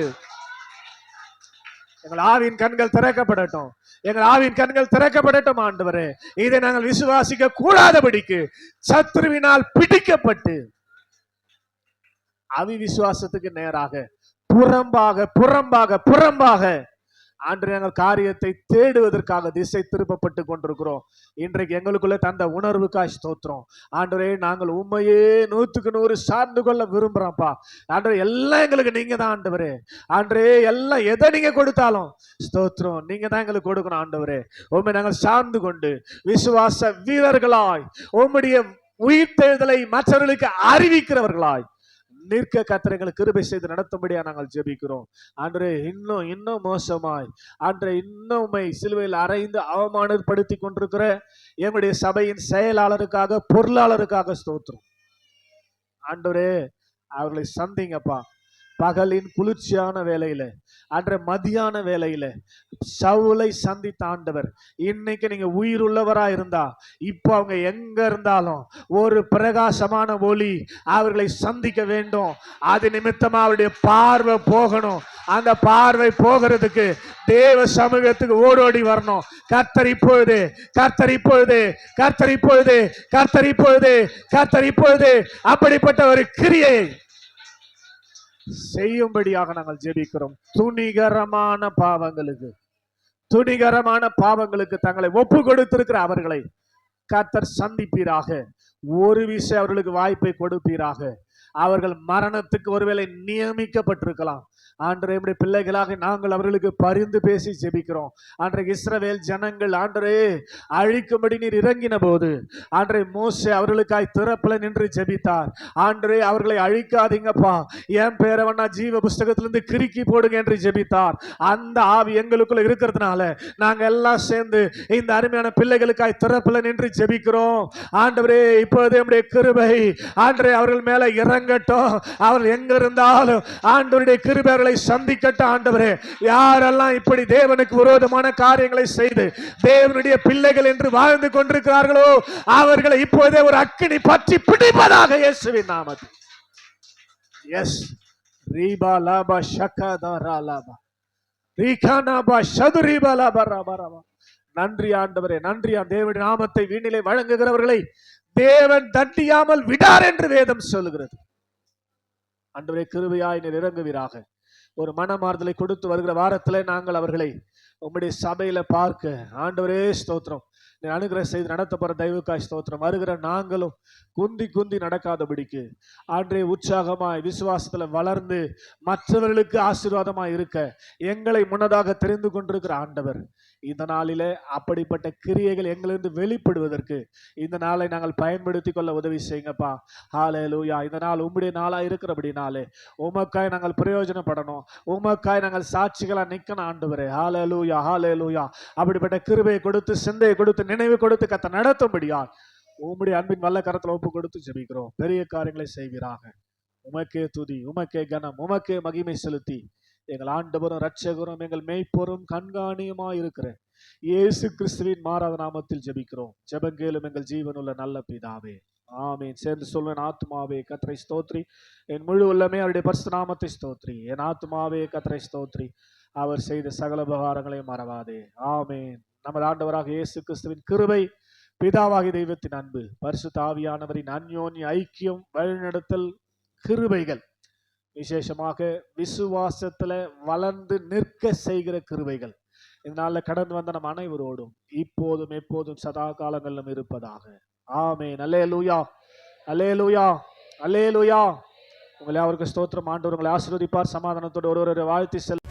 எங்கள் ஆவின் கண்கள் திறக்கப்படட்டும், எங்கள் ஆவின் கண்கள் திறக்கப்படட்டும். ஆண்டவரே, இதை நாங்கள் விசுவாசிக்க கூடாதபடிக்கு சத்துருவினால் பிடிக்கப்பட்டு அவிவிசுவாசத்துக்கு நேராக புறம்பாக புறம்பாக புறம்பாக ஆண்டு நாங்கள் காரியத்தை தேடுவதற்காக திசை திருப்பப்பட்டு கொண்டிருக்கிறோம். இன்றைக்கு எங்களுக்குள்ள தந்த உணர்வுக்காய் ஸ்தோத்திரம். ஆண்டவரே, நாங்கள் உண்மையே 100% சார்ந்து கொள்ள விரும்புறோம்ப்பா. ஆண்டவரே, எல்லாம் எங்களுக்கு நீங்க தான் ஆண்டவரே. ஆண்டவரே, எல்லாம் எதை நீங்க கொடுத்தாலும் ஸ்தோத்திரம், நீங்க தான் எங்களுக்கு கொடுக்கணும். ஆண்டவரே, உண்மை நாங்கள் சார்ந்து கொண்டு விசுவாச வீரர்களாய் உம்முடைய உயிர்த்தெழுதலை மற்றவர்களுக்கு அறிவிக்கிறவர்களாய் நிற்க கர்த்தர் கிருபை செய்து நடத்தும்படியா நாங்கள் ஜெபிக்கிறோம். ஆண்டவரே, இன்னும் மோசமாய் ஆண்டவரே, இன்னும் சிலுவையில் அறைந்து அவமானப்படுத்தி கொண்டிருக்கிற எங்களுடைய சபையின் செயலாளருக்காக, பொருளாளருக்காக ஸ்தோத்திரம். ஆண்டவரே, அவர்களை சந்திங்கப்பா. பகலின் குளிர்ச்சியான வேலையில, அன்ற மதியான வேலையில சவுலை சந்தித்த ஆண்டவர், இன்னைக்கு நீங்க உயிர் உள்ளவரா இருந்தா, இப்போ அவங்க எங்க இருந்தாலும் ஒரு பிரகாசமான ஒளி அவர்களை சந்திக்க வேண்டும். அது நிமித்தமா அவருடைய பார்வை போகணும். அந்த பார்வை போகிறதுக்கு தேவ சமூகத்துக்கு ஓடோடி வரணும். கர்த்தர் இப்பொழுது, கர்த்தர் இப்பொழுது, கர்த்தர் இப்பொழுது, கர்த்தர் இப்பொழுது, கர்த்தர் இப்பொழுது அப்படிப்பட்ட ஒரு கிரியை செய்யும்படியாக நாங்கள் ஜெபிக்கிறோம். துணிகரமான பாவங்களுக்கு தங்களை ஒப்பு கொடுத்திருக்கிற அவர்களை கர்த்தர் சந்திப்பீராக. ஒரு விஷயம் அவர்களுக்கு வாய்ப்பை கொடுப்பீராக. அவர்கள் மரணத்துக்கு ஒருவேளை நியமிக்கப்பட்டிருக்கலாம். ஆண்டவரே, பிள்ளைகளாக நாங்கள் அவர்களுக்கு பரிந்து பேசி ஜெபிக்கிறோம். அன்றைக்கு இஸ்ரவேல் ஜனங்கள் ஆண்டவரே அழிக்கும்படி நீர் இறங்கின போது ஆண்டவரே, மோசே அவர்களுக்காய் திறப்புல நின்று ஜெபித்தார். ஆண்டவரே, அவர்களை அழிக்காதீங்கப்பா, என் பேரவனா ஜீவ புஸ்தகத்திலிருந்து கிறுக்கி போடுங்க என்று ஜெபித்தார். அந்த ஆவி எங்களுக்குள்ள இருக்கிறதுனால நாங்க எல்லாம் சேர்ந்து இந்த அருமையான பிள்ளைகளுக்காய் திறப்புல நின்று ஜெபிக்கிறோம். ஆண்டவரே, இப்பொழுது நம்முடைய கிருபை ஆண்டவரே அவர்கள் மேல இறங்கட்டும். அவர்கள் எங்க இருந்தாலும் ஆண்டவருடைய கிருபை சந்திக்கட்டும். ஆண்டவரே, யாரெல்லாம் இப்படி தேவனுக்கு விரோதமான காரியங்களை செய்து தேவனுடைய பிள்ளைகள் என்று வாழ்ந்து கொண்டிருக்கிறார்களோ அவர்களை இப்போதே ஒரு அக்கினி பற்றி பிடிப்பதாக இயேசுவின் நாமத்தில். எஸ் ரீபா லாபா ஷகதரா லாபா ரீகானாபா ஷதுரிபா லாபா ரபரபா. நன்றி ஆண்டவரே, நன்றி. தேவனுடைய நாமத்தை வீணிலே வழங்குகிறவர்களை தேவன் தண்டியாமல் விடார் என்று வேதம் சொல்லுகிறது. ஆண்டவரே, கிருபையாய் நீர் இறங்குவீராக. ஒரு மனமாறுதலை கொடுத்து வருகிற வாரத்திலே நாங்கள் அவர்களை உம்முடைய சபையில பார்க்க ஆண்டவரே ஸ்தோத்திரம், நீ அனுகிரகம் செய்து நடத்த போற தெய்வக்காய் ஸ்தோத்திரம். வருகிற நாங்களும் குந்தி நடக்காதபடிக்கு ஆண்டே உற்சாகமாய் விசுவாசத்துல வளர்ந்து மற்றவர்களுக்கு ஆசீர்வாதமாய் இருக்க எங்களை முன்னதாக தெரிந்து கொண்டிருக்கிற ஆண்டவர், இந்த நாளிலே அப்படிப்பட்ட கிரியைகள் எங்களிருந்து வெளிப்படுவதற்கு இந்த நாளை நாங்கள் பயன்படுத்தி கொள்ள உதவி செய்யுங்கப்பா. ஹல்லேலூயா. இந்த நாள் உம்முடைய நாளா இருக்கிறபடினாலே உமக்காய் நாங்கள் பிரயோஜனப்படணும், உமக்காய் நாங்கள் சாட்சிகளா நிக்கணும் ஆண்டவரே. ஹல்லேலூயா, ஹல்லேலூயா. அப்படிப்பட்ட கிருபையை கொடுத்து, சிந்தையை கொடுத்து, நினைவு கொடுத்து கத்த நடத்தும்படியா உம்முடைய அன்பின் வல்ல கரத்தில் ஒப்பு கொடுத்து ஜெபிக்கிறோம். பெரிய காரியங்களை செய்வீராக. உமக்கே துதி, உமக்கே கனம், உமக்கே மகிமை செலுத்தி எங்கள் ஆண்டவரும் இரட்சகரும் எங்கள் மேய்ப்போரும் கண்காணியுமாய் இருக்கிற இயேசு கிறிஸ்துவின் மாறாத நாமத்தில் ஜெபிக்கிறோம். ஜெபங்கேலும் எங்கள் ஜீவனுள்ள நல்ல பிதாவே, ஆமீன். சேர்ந்து சொல்வேன், ஆத்மாவே கர்த்தரை ஸ்தோத்ரி, என் முழு உள்ளமே அவருடைய பரிசுத்த நாமத்தை ஸ்தோத்ரி. என் ஆத்மாவே கர்த்தரை ஸ்தோத்ரி, அவர் செய்த சகல உபகாரங்களையும் மறவாதே. ஆமீன். நமது ஆண்டவராக இயேசு கிறிஸ்துவின் கிருபை, பிதாவாகிய தெய்வத்தின் அன்பு, பரிசுத்த ஆவியானவரின் அன்யோன்ய ஐக்கியம், வழிநடத்தல், கிருபைகள் விசேஷமாக விசுவாசத்துல வளர்ந்து நிற்க செய்கிற கிருபைகள் இதனால கடந்து வந்த நம் அனைவரோடும் இப்போதும் எப்போதும் சதா காலங்களிலும் இருப்பதாக. ஆமென். அல்லேலூயா, அல்லேலூயா, அல்லேலூயா. உங்களை அவருக்கு ஸ்தோத்திரம். ஆண்டவர் உங்களை ஆசீர்வதிப்பார். சமாதானத்தோடு ஒரு வாழ்த்தி செல்.